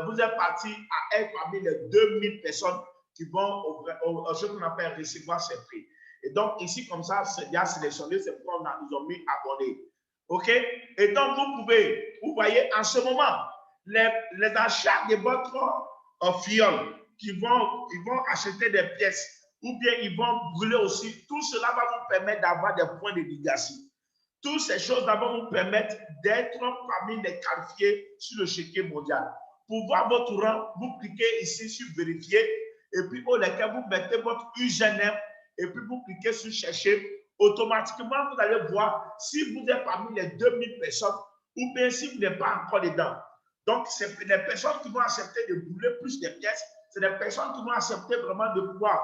[SPEAKER 2] vous êtes parti à être parmi les 2000 personnes qui vont, ce qu'on appelle recevoir ces prix. Et donc, ici, comme ça, c'est déjà sélectionné, c'est pourquoi ils ont mis abonné. OK? Et donc, vous voyez, en ce moment, les achats de votre fiole ils vont acheter des pièces ou bien ils vont brûler aussi. Tout cela va vous permettre d'avoir des points de legacy. Toutes ces choses vont vous permettre d'être parmi les qualifiés sur le chéquier mondial. Pour voir votre rang, vous cliquez ici sur vérifier et puis au lequel vous mettez votre username et puis vous cliquez sur chercher. Automatiquement, vous allez voir si vous êtes parmi les 2000 personnes ou bien si vous n'êtes pas encore dedans. Donc, c'est les personnes qui vont accepter de brûler plus de pièces. C'est des personnes qui vont accepter vraiment de pouvoir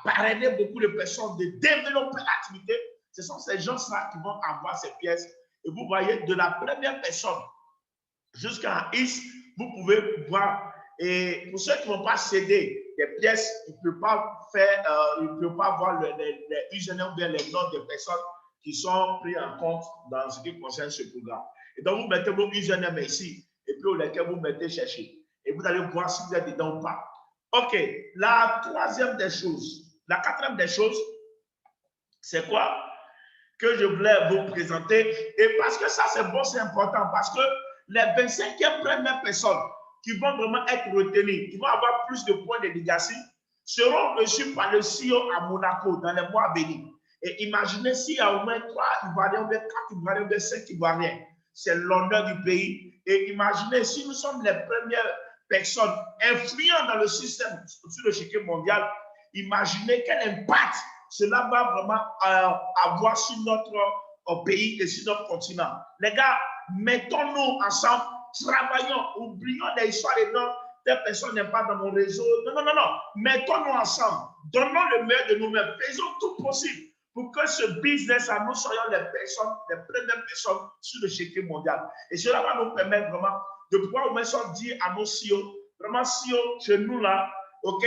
[SPEAKER 2] parrainer beaucoup de personnes, de développer l'activité. Ce sont ces gens-là qui vont avoir ces pièces. Et vous voyez, de la première personne jusqu'à X, vous pouvez voir. Et pour ceux qui ne vont pas céder des pièces, ils ne peuvent pas voir les usernames ou bien les noms des personnes qui sont pris en compte dans ce qui concerne ce programme. Et donc, vous mettez vos usernames ici, et puis au lequel vous mettez chercher. Et vous allez voir si vous êtes dedans ou pas. OK. La troisième des choses, la quatrième des choses, c'est quoi que je voulais vous présenter? Et parce que ça, c'est bon, c'est important, parce que les 25e premières personnes qui vont vraiment être retenues, qui vont avoir plus de points de legacy, seront reçues par le CEO à Monaco dans les mois à venir. Et imaginez s'il y a au moins 3 Ivoiriens, 4 Ivoiriens, 5 Ivoiriens. C'est l'honneur du pays. Et imaginez si nous sommes les premières personnes influentes dans le système sur le chéquier mondial, imaginez quel impact cela va vraiment avoir sur notre pays et sur notre continent. Les gars, mettons-nous ensemble travaillons, oublions les histoires et non, telle personne n'est pas dans mon réseau. Non, non, non, non. Mettons-nous ensemble. Donnons le meilleur de nous-mêmes. Faisons tout possible pour que ce business, nous soyons les personnes, les premières personnes sur le l'échiquier mondial. Et cela va nous permettre vraiment de pouvoir au moins dire à nos CEO, vraiment CEO chez nous là, ok,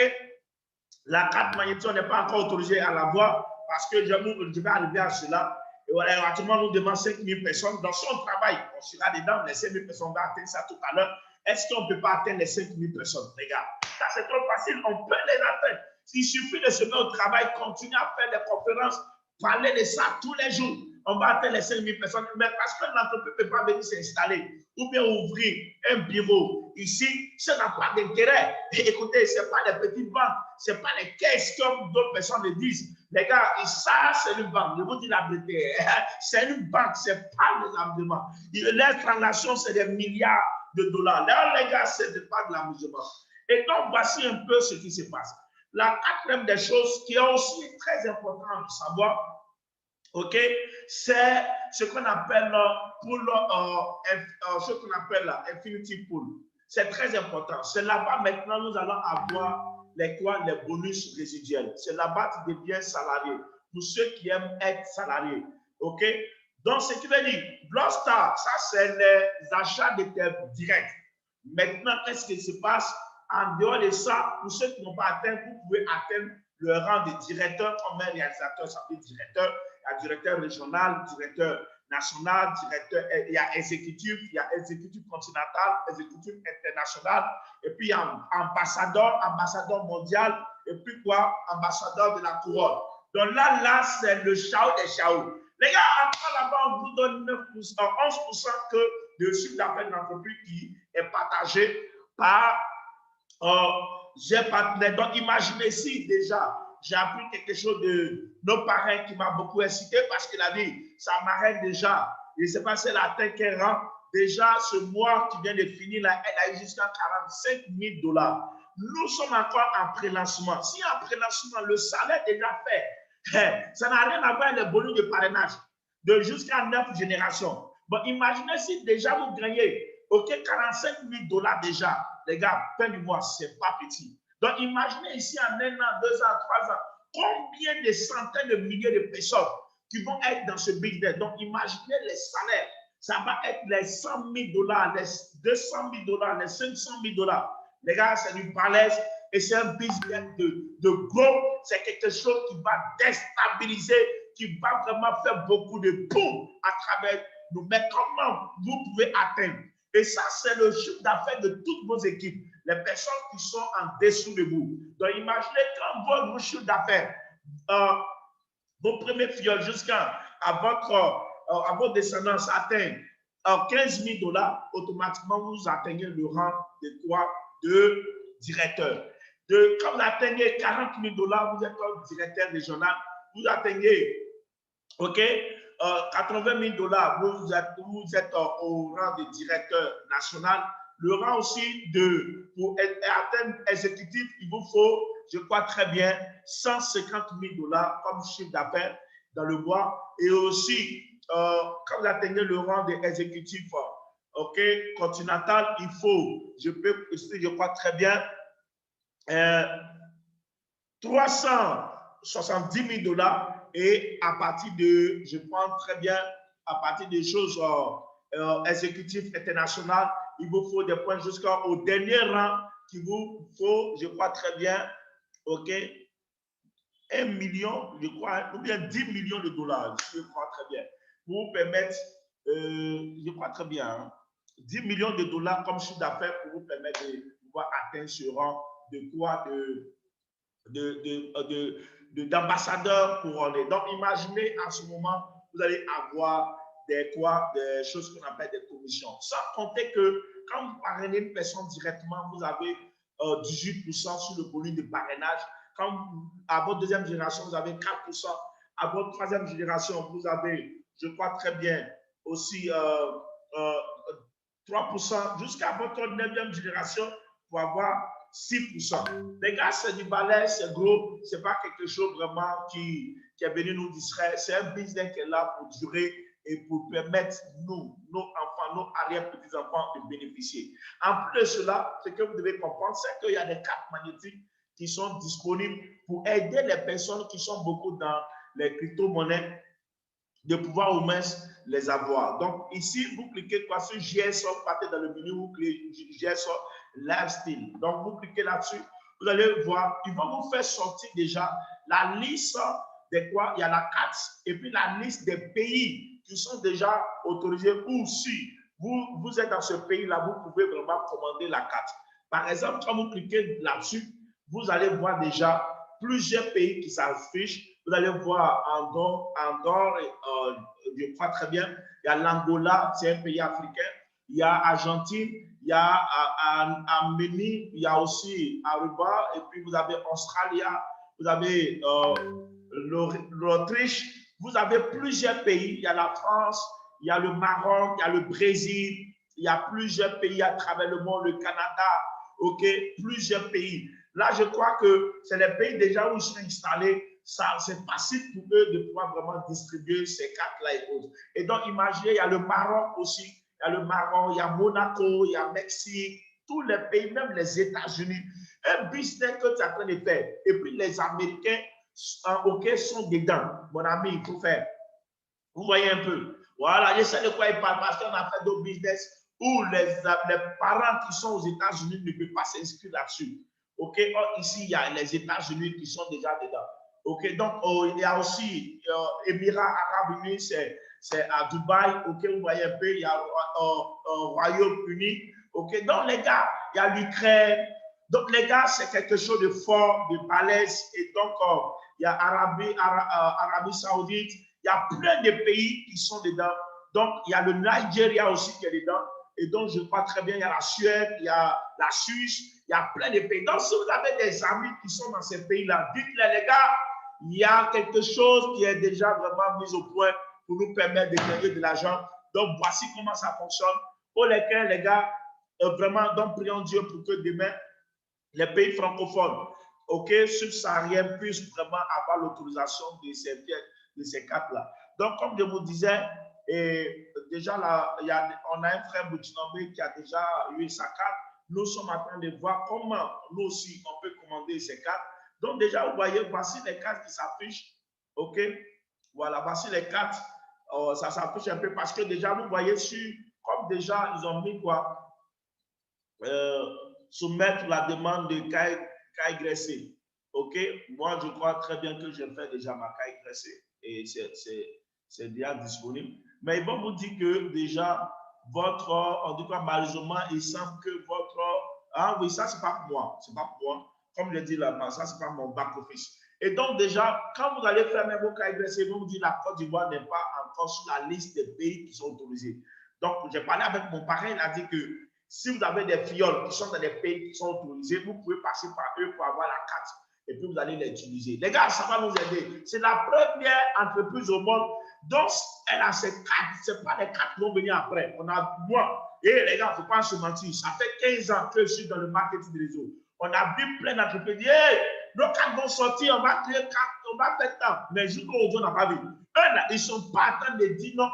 [SPEAKER 2] la carte magnétique, on n'est pas encore autorisé à l'avoir parce que je vais arriver à cela. Et voilà, actuellement, nous demandons 5 000 personnes. Dans son travail, on sera dedans, les 5 000 personnes, on va atteindre ça tout à l'heure. Est-ce qu'on ne peut pas atteindre les 5 000 personnes? Regarde, ça c'est trop facile, on peut les atteindre. Il suffit de se mettre au travail, continuer à faire des conférences, parler de ça tous les jours. On va atteindre les 5 000 personnes. Mais parce que l'entreprise ne peut pas venir s'installer ou bien ouvrir un bureau ici, ça n'a pas d'intérêt. Écoutez, ce n'est pas les petites banques, ce n'est pas les caisses comme d'autres personnes le disent. Les gars, ça, c'est une banque. Je vous dis la vérité. C'est une banque, ce n'est pas les amusements. Les transactions, c'est des milliards de dollars. Là, les gars, ce n'est pas de l'amusement. Et donc, voici un peu ce qui se passe. La quatrième des choses qui est aussi très importante de savoir, ok, c'est ce qu'on appelle pool, ce qu'on appelle Infinity Pool. C'est très important. C'est là-bas maintenant nous allons avoir les bonus résiduels. C'est là-bas que tu deviens salarié. Pour ceux qui aiment être salariés, ok. Donc ce qui veut dire, Blockstar, ça c'est les achats de terres directs. Maintenant, qu'est-ce qui se passe? En dehors de ça, pour ceux qui n'ont pas atteint, vous pouvez atteindre le rang de directeur comme un réalisateur, ça fait directeur. Il y a directeur régional, directeur national, directeur, il y a exécutif continental, exécutif international, et puis il y a ambassadeur mondial, et puis quoi, ambassadeur de la couronne. Donc là, c'est le chao des chaos. Les gars, après là-bas, on vous donne 9%, 11% que de chiffre d'affaires de l'entreprise qui est partagé par j'ai partenaire. Donc, imaginez si déjà, j'ai appris quelque chose de nos parents qui m'a beaucoup incité parce qu'il a dit, ça m'arrête déjà. Je ne sais pas si elle a atteint quel rang. Déjà, ce mois qui vient de finir, là, elle a eu jusqu'à 45 000 $. Nous sommes encore en prélancement. Si en prélancement, le salaire est déjà fait, ça n'a rien à voir avec les bonus de parrainage de jusqu'à 9 générations. Bon, imaginez si déjà vous gagnez, ok, 45 000 $ déjà. Les gars, fin du mois, ce n'est pas petit. Donc, imaginez ici en 1 an, 2 ans, 3 ans, combien de centaines de milliers de personnes qui vont être dans ce business. Donc, imaginez les salaires. Ça va être les 100 000 $, les 200 000 $, les 500 000 $. Les gars, c'est du balèze et c'est un business de gros. C'est quelque chose qui va déstabiliser, qui va vraiment faire beaucoup de boum à travers nous. Mais comment vous pouvez atteindre? Et ça, c'est le chiffre d'affaires de toutes vos équipes, les personnes qui sont en dessous de vous. Donc, imaginez quand votre chiffre d'affaires, vos premiers fioles jusqu'à votre descendance atteint 15 000 $, automatiquement, vous atteignez le rang de quoi? De directeur. Quand vous atteignez 40 000 $, vous êtes un directeur régional, vous atteignez, ok, 80 000 $, vous êtes au rang de directeur national. Le rang aussi pour atteindre exécutif, il vous faut, je crois très bien, 150 000 $ comme chiffre d'affaires dans le mois. Et aussi, quand vous atteignez le rang d'exécutif ok, continental, il faut, je crois très bien, 370 000 $ et à partir de, je prends très bien, à partir des choses exécutives internationales, il vous faut des points jusqu'au dernier rang qu'il vous faut, je crois très bien, ok, 1 million, je crois, ou bien 10 millions de $, je crois très bien, pour vous permettre, je crois très bien, hein, 10 millions de $ comme chiffre d'affaires pour vous permettre de pouvoir atteindre ce rang de quoi? D'ambassadeurs couronnés. Donc, imaginez en ce moment, vous allez avoir des choses qu'on appelle des commissions. Sans compter que quand vous parrainez une personne directement, vous avez 18% sur le volume de parrainage. Quand à votre deuxième génération, vous avez 4%. À votre troisième génération, vous avez, je crois très bien, aussi 3%. Jusqu'à votre neuvième génération, pour avoir 6%. Les gars, c'est du balai, c'est gros, c'est pas quelque chose vraiment qui est venu nous distraire. C'est un business qui est là pour durer et pour permettre nous, nos enfants, nos arrière-petits-enfants de bénéficier. En plus de cela, ce que vous devez comprendre, c'est qu'il y a des cartes magnétiques qui sont disponibles pour aider les personnes qui sont beaucoup dans les crypto-monnaies de pouvoir au moins les avoir. Donc ici, vous cliquez quoi sur GSO, vous partez dans le menu, vous cliquez GSO Lifestyle. Donc vous cliquez là-dessus, vous allez voir, ils vont vous faire sortir déjà la liste des quoi, il y a la carte et puis la liste des pays qui sont déjà autorisés ou si vous êtes dans ce pays-là, vous pouvez vraiment commander la carte. Par exemple, quand vous cliquez là-dessus, vous allez voir déjà plusieurs pays qui s'affichent. Vous allez voir Andorre, je crois très bien, il y a l'Angola, c'est un pays africain, il y a Argentine, il y a Arménie, il y a aussi Aruba, et puis vous avez Australie, vous avez l'Autriche, vous avez plusieurs pays, il y a la France, il y a le Maroc, il y a le Brésil, il y a plusieurs pays à travers le monde, le Canada, ok, plusieurs pays. Là, je crois que c'est les pays déjà où ils sont installés, c'est facile pour eux de pouvoir vraiment distribuer ces cartes-là et autres. Et donc, imaginez, il y a le Maroc aussi, il y a le Maroc, il y a Monaco, il y a Mexique, tous les pays, même les États-Unis. Un business que tu es en train de faire. Et puis, les Américains, ok, sont dedans. Mon ami, il faut faire. Vous voyez un peu. Voilà, je sais de quoi il parle parce qu'on a fait d'autres business où les parents qui sont aux États-Unis ne peuvent pas s'inscrire là-dessus. Ok, ici, il y a les États-Unis qui sont déjà dedans. Ok, donc il y a aussi Émirats Arabes Unis, c'est à Dubaï. Ok, vous voyez un peu, il y a Royaume-Uni. Ok, donc les gars, il y a l'Ukraine. Donc les gars, c'est quelque chose de fort, de balèze. Et donc, il y a Arabie Saoudite. Il y a plein de pays qui sont dedans. Donc, il y a le Nigeria aussi qui est dedans. Et donc, je crois très bien, il y a la Suède, il y a la Suisse, il y a plein de pays. Donc, si vous avez des amis qui sont dans ces pays-là, dites-les, les gars, il y a quelque chose qui est déjà vraiment mis au point pour nous permettre de gagner de l'argent. Donc, voici comment ça fonctionne. Pour lesquels, les gars, vraiment, donc, prions Dieu pour que demain, les pays francophones, ok, subsahariens puissent vraiment avoir l'autorisation de ces cartes-là. Donc, comme je vous disais, et déjà là, on a un frère burkinabé qui a déjà eu sa carte. Nous sommes en train de voir comment nous aussi on peut commander ces cartes. Donc déjà, vous voyez, voici les cartes qui s'affichent. OK? Voilà, voici les cartes. Ça s'affiche un peu parce que déjà, vous voyez, comme déjà, ils ont mis quoi? Soumettre la demande de caille graissée. OK? Moi, je crois très bien que j'ai fait déjà ma caille graissée et c'est déjà disponible. Mais ils vont vous dire que déjà, en tout cas, malheureusement, il semble que votre. Ah oui, ça, c'est pas pour moi. C'est pas pour moi. Comme je dis là-bas, ça, c'est pas mon back-office. Et donc, déjà, quand vous allez faire vos cailles graissées, ils vont vous dire que la Côte d'Ivoire n'est pas encore sur la liste des pays qui sont autorisés. Donc, j'ai parlé avec mon parrain, il a dit que si vous avez des fioles qui sont dans des pays qui sont autorisés, vous pouvez passer par eux pour avoir la carte et puis vous allez les utiliser. Les gars, ça va nous aider. C'est la première entreprise au monde dont elle a ces cartes. Ce n'est pas les cartes qui vont venir après. On a, moi, et les gars, il ne faut pas se mentir. Ça fait 15 ans que je suis dans le marketing des réseaux. On a vu plein d'entreprises. Hey, nos cartes vont sortir, on va créer cartes, on va faire ça. Mais jusqu'aujourd'hui, on n'a pas vu. Eux, là, ils ne sont pas en train de dire non,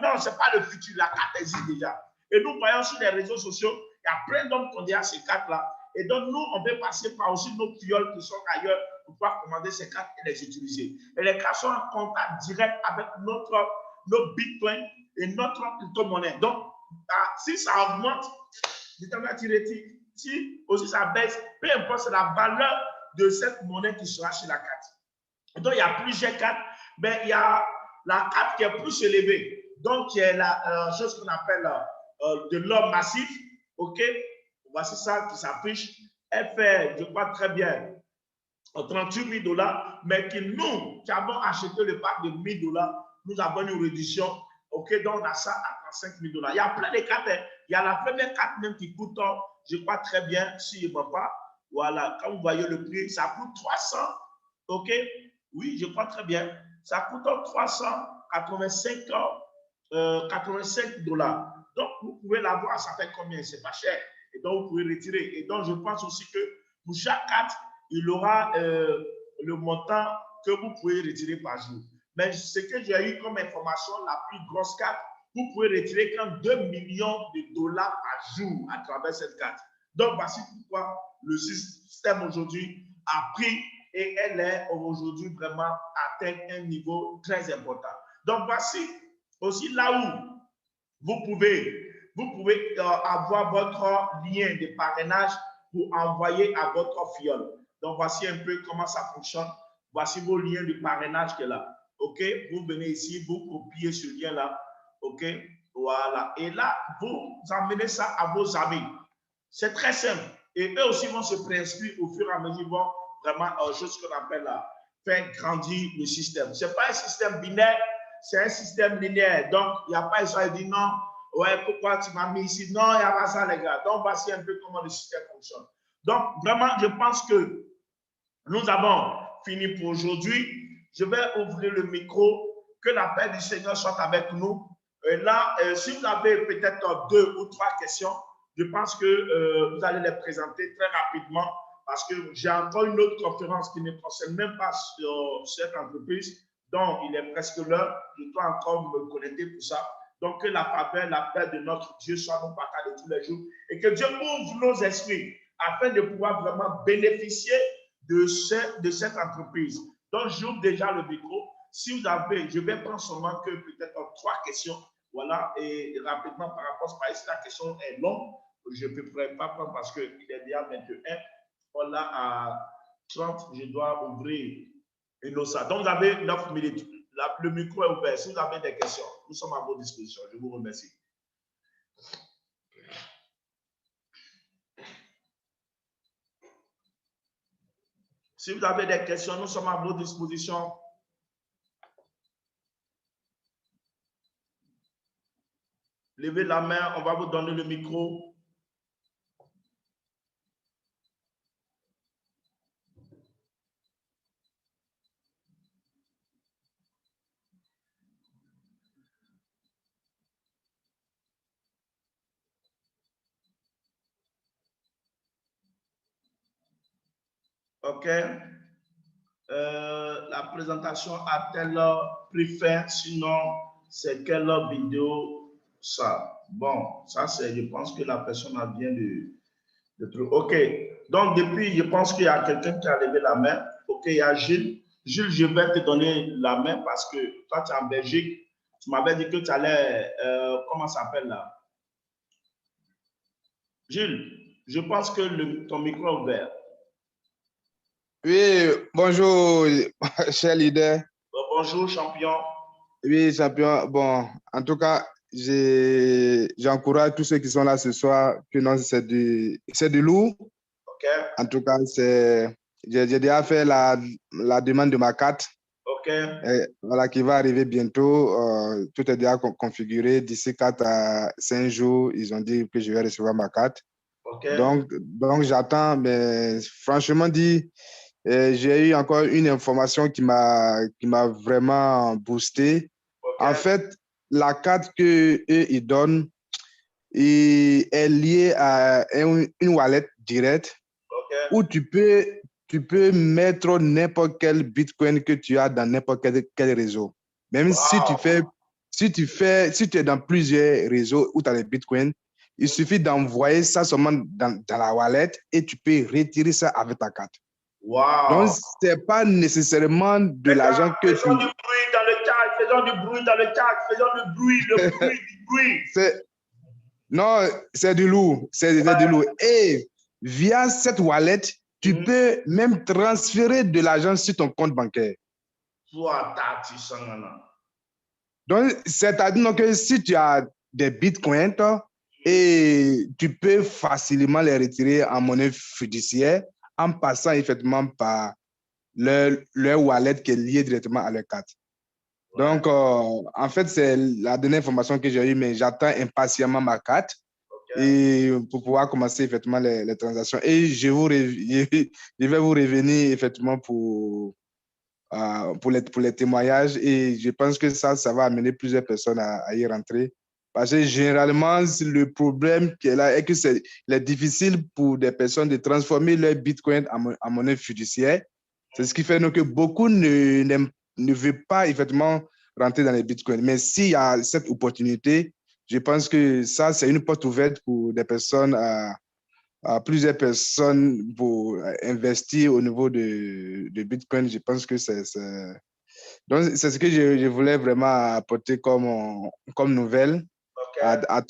[SPEAKER 2] non, ce n'est pas le futur. La carte existe déjà. Et nous voyons sur les réseaux sociaux, il y a plein d'hommes qui ont déjà ces cartes-là. Et donc, nous, on peut passer par aussi nos fioles qui sont ailleurs pour pouvoir commander ces cartes et les utiliser. Et les cartes sont en contact direct avec nos bitcoins et notre crypto-monnaie. Donc, si ça augmente, si aussi ça baisse, peu importe, c'est la valeur de cette monnaie qui sera sur la carte. Et donc, il y a plusieurs cartes, mais il y a la carte qui est plus élevée. Donc, il y a la chose qu'on appelle de l'or massif. OK? Voici ça qui s'affiche. Elle fait, je crois très bien, 38 000 $, mais que nous, qui avons acheté le pack de 1 000 $, nous avons une réduction. OK? Donc, on a ça à 35 000 $. Il y a plein de cartes. Il y a la première carte même qui coûte, je crois très bien, si je ne vois pas. Voilà, quand vous voyez le prix, ça coûte 300. OK? Oui, je crois très bien. Ça coûte 385 $. Donc, vous pouvez l'avoir, ça fait combien? C'est pas cher. Et donc, vous pouvez retirer. Et donc, je pense aussi que pour chaque carte, il aura le montant que vous pouvez retirer par jour. Mais ce que j'ai eu comme information, la plus grosse carte, vous pouvez retirer quand 2 millions de dollars par jour à travers cette carte. Donc, voici pourquoi le système aujourd'hui a pris et elle est aujourd'hui vraiment atteint un niveau très important. Donc, voici aussi là où vous pouvez avoir votre lien de parrainage pour envoyer à votre filleul. Donc, voici un peu comment ça fonctionne. Voici vos liens de parrainage qui est là. OK? Vous venez ici, vous copiez ce lien-là. OK? Voilà. Et là, vous emmenez ça à vos amis. C'est très simple. Et eux aussi vont se préinscrire au fur et à mesure, vont vraiment, ce qu'on appelle là, faire grandir le système. Ce n'est pas un système binaire, c'est un système linéaire. Donc, il n'y a pas besoin de dire non, ouais, pourquoi tu m'as mis ici? Non, il n'y a pas ça, les gars. Donc, voici un peu comment le système fonctionne. Donc, vraiment, je pense que nous avons fini pour aujourd'hui. Je vais ouvrir le micro. Que la paix du Seigneur soit avec nous. Et là, si vous avez peut-être 2 ou 3 questions, je pense que vous allez les présenter très rapidement parce que j'ai encore une autre conférence qui ne concerne même pas cette entreprise. Donc, il est presque l'heure. Je dois encore me connecter pour ça. Donc, que la faveur, la paix de notre Dieu soit nous partager tous les jours et que Dieu ouvre nos esprits afin de pouvoir vraiment bénéficier de cette entreprise. Donc, j'ouvre déjà le micro. Si vous avez, je vais prendre seulement que peut-être 3 questions. Voilà, et rapidement par rapport à si la question est longue, je ne peux pas prendre parce qu'il est déjà 21. Voilà, à 30, je dois ouvrir une autre salle. Donc, vous avez 9 minutes. Le micro est ouvert. Si vous avez des questions, nous sommes à votre disposition. Je vous remercie. Si vous avez des questions, nous sommes à votre disposition. Levez la main, on va vous donner le micro. OK. La présentation a-t-elle pris fin? Sinon, c'est quelle vidéo ça? Bon, ça c'est, je pense que la personne a bien de truc. OK. Donc, depuis, je pense qu'il y a quelqu'un qui a levé la main. OK, il y a Gilles. Gilles, je vais te donner la main parce que toi, tu es en Belgique. Tu m'avais dit que tu allais, comment ça s'appelle là? Gilles, je pense que ton micro est ouvert.
[SPEAKER 3] Oui, bonjour, cher leader.
[SPEAKER 2] Bonjour, champion.
[SPEAKER 3] Oui, champion. Bon, en tout cas, j'encourage tous ceux qui sont là ce soir que non, c'est du lourd.
[SPEAKER 2] OK.
[SPEAKER 3] En tout cas, j'ai déjà fait la demande de ma carte.
[SPEAKER 2] OK.
[SPEAKER 3] Voilà, qui va arriver bientôt. Tout est déjà configuré. D'ici 4 à 5 jours, ils ont dit que je vais recevoir ma carte.
[SPEAKER 2] OK.
[SPEAKER 3] Donc j'attends, mais franchement dit, j'ai eu encore une information qui m'a vraiment boosté.
[SPEAKER 2] Okay.
[SPEAKER 3] En fait, la carte que eux ils donnent est liée à une wallet directe.
[SPEAKER 2] Okay.
[SPEAKER 3] Où tu peux mettre n'importe quel Bitcoin que tu as dans n'importe quel réseau. Même si tu es dans plusieurs réseaux où tu as les Bitcoins, il suffit d'envoyer ça seulement dans la wallet et tu peux retirer ça avec ta carte.
[SPEAKER 2] Wow.
[SPEAKER 3] Donc, ce n'est pas nécessairement de l'argent que tu...
[SPEAKER 2] Faisons du bruit dans le chat, faisons du bruit dans le chat, faisons du bruit, du bruit.
[SPEAKER 3] Non, c'est du lourd, c'est du lourd. Et via cette wallet, tu peux même transférer de l'argent sur ton compte bancaire. Donc, c'est-à-dire que si tu as des bitcoins et tu peux facilement les retirer en monnaie fiduciaire en passant effectivement par leur wallet qui est lié directement à leur carte. Ouais. Donc, en fait, c'est la dernière information que j'ai eue, mais j'attends impatiemment ma carte. Et pour pouvoir commencer effectivement les transactions. Et je vais vous revenir effectivement pour les témoignages. Et je pense que ça va amener plusieurs personnes à y rentrer. Parce que généralement, le problème qui est là est que c'est difficile pour des personnes de transformer leur Bitcoin en monnaie fiduciaire. C'est ce qui fait que beaucoup n'aiment ne veut pas effectivement rentrer dans les bitcoins. Mais s'il y a cette opportunité, je pense que ça, c'est une porte ouverte pour des personnes, à plusieurs personnes pour investir au niveau de bitcoin. Je pense que donc, c'est ce que je voulais vraiment apporter comme nouvelle à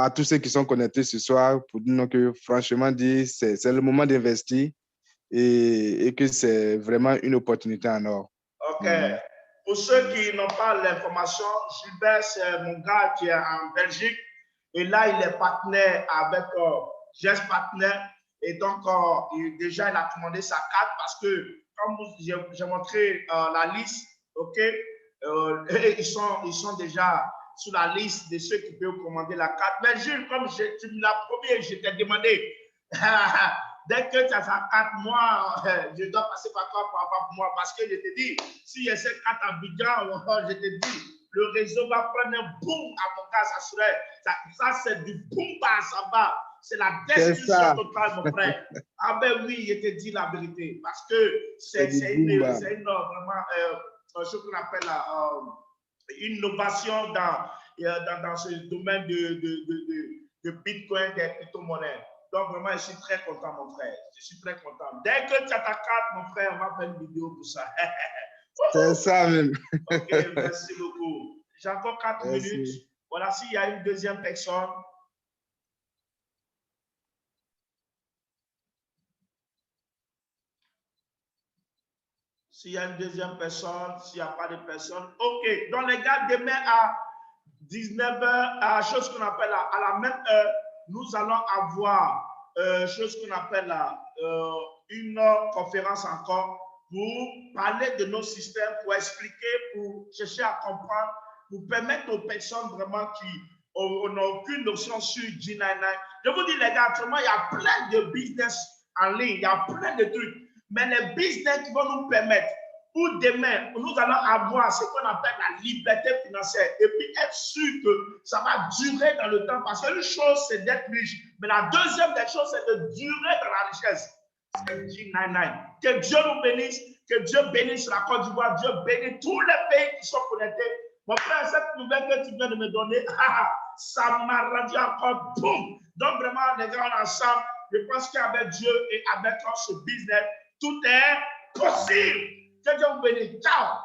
[SPEAKER 3] tous ceux qui sont connectés ce soir pour dire que franchement, c'est le moment d'investir et que c'est vraiment une opportunité en or.
[SPEAKER 2] OK. Pour ceux qui n'ont pas l'information, Gilbert, c'est mon gars qui est en Belgique. Et là, il est partenaire avec GES Partner. Et donc, déjà, il a commandé sa carte parce que, comme j'ai montré la liste, OK, ils sont déjà sur la liste de ceux qui peuvent commander la carte. Mais Jules, comme tu me l'as promis, je t'ai demandé, dès que tu as sa carte, moi, je dois passer par toi pour moi parce que je te dis, s'il y a cette carte à Abidjan, je te dis, le réseau va prendre un boom à mon cas, ça serait, ça c'est du boom bas, ça va. C'est la destruction totale, mon frère. Ah ben oui, je te dis la vérité. Parce que c'est vraiment ce qu'on appelle une innovation dans ce domaine de Bitcoin, des crypto-monnaies. Donc vraiment, je suis très content, mon frère. Je suis très content. Dès que tu as ta carte, mon frère, on va faire une vidéo pour ça.
[SPEAKER 3] C'est ça même.
[SPEAKER 2] OK, merci beaucoup. J'ai encore 4 minutes. Voilà, s'il y a une deuxième personne. S'il y a une deuxième personne, s'il n'y a pas de personne. OK. Donc, les gars, demain à 19h, à chose qu'on appelle à la même heure, nous allons avoir chose qu'on appelle une conférence encore pour parler de nos systèmes, pour expliquer, pour chercher à comprendre, pour permettre aux personnes vraiment qui n'ont aucune notion sur G99. Je vous dis, les gars, actuellement, il y a plein de business en ligne, il y a plein de trucs. Mais les business qui vont nous permettre, pour demain, nous allons avoir ce qu'on appelle la liberté financière et puis être sûr que ça va durer dans le temps. Parce qu'une chose, c'est d'être riche. Mais la deuxième des choses, c'est de durer dans la richesse. C'est G99. Que Dieu nous bénisse, que Dieu bénisse la Côte d'Ivoire, Dieu bénisse tous les pays qui sont connectés. Mon frère, cette nouvelle que tu viens de me donner, ça m'a rendu encore boum. Donc vraiment, les gars, ensemble, je pense qu'avec Dieu et avec ce business, tout est possible. Que Dieu vous bénisse. Ciao.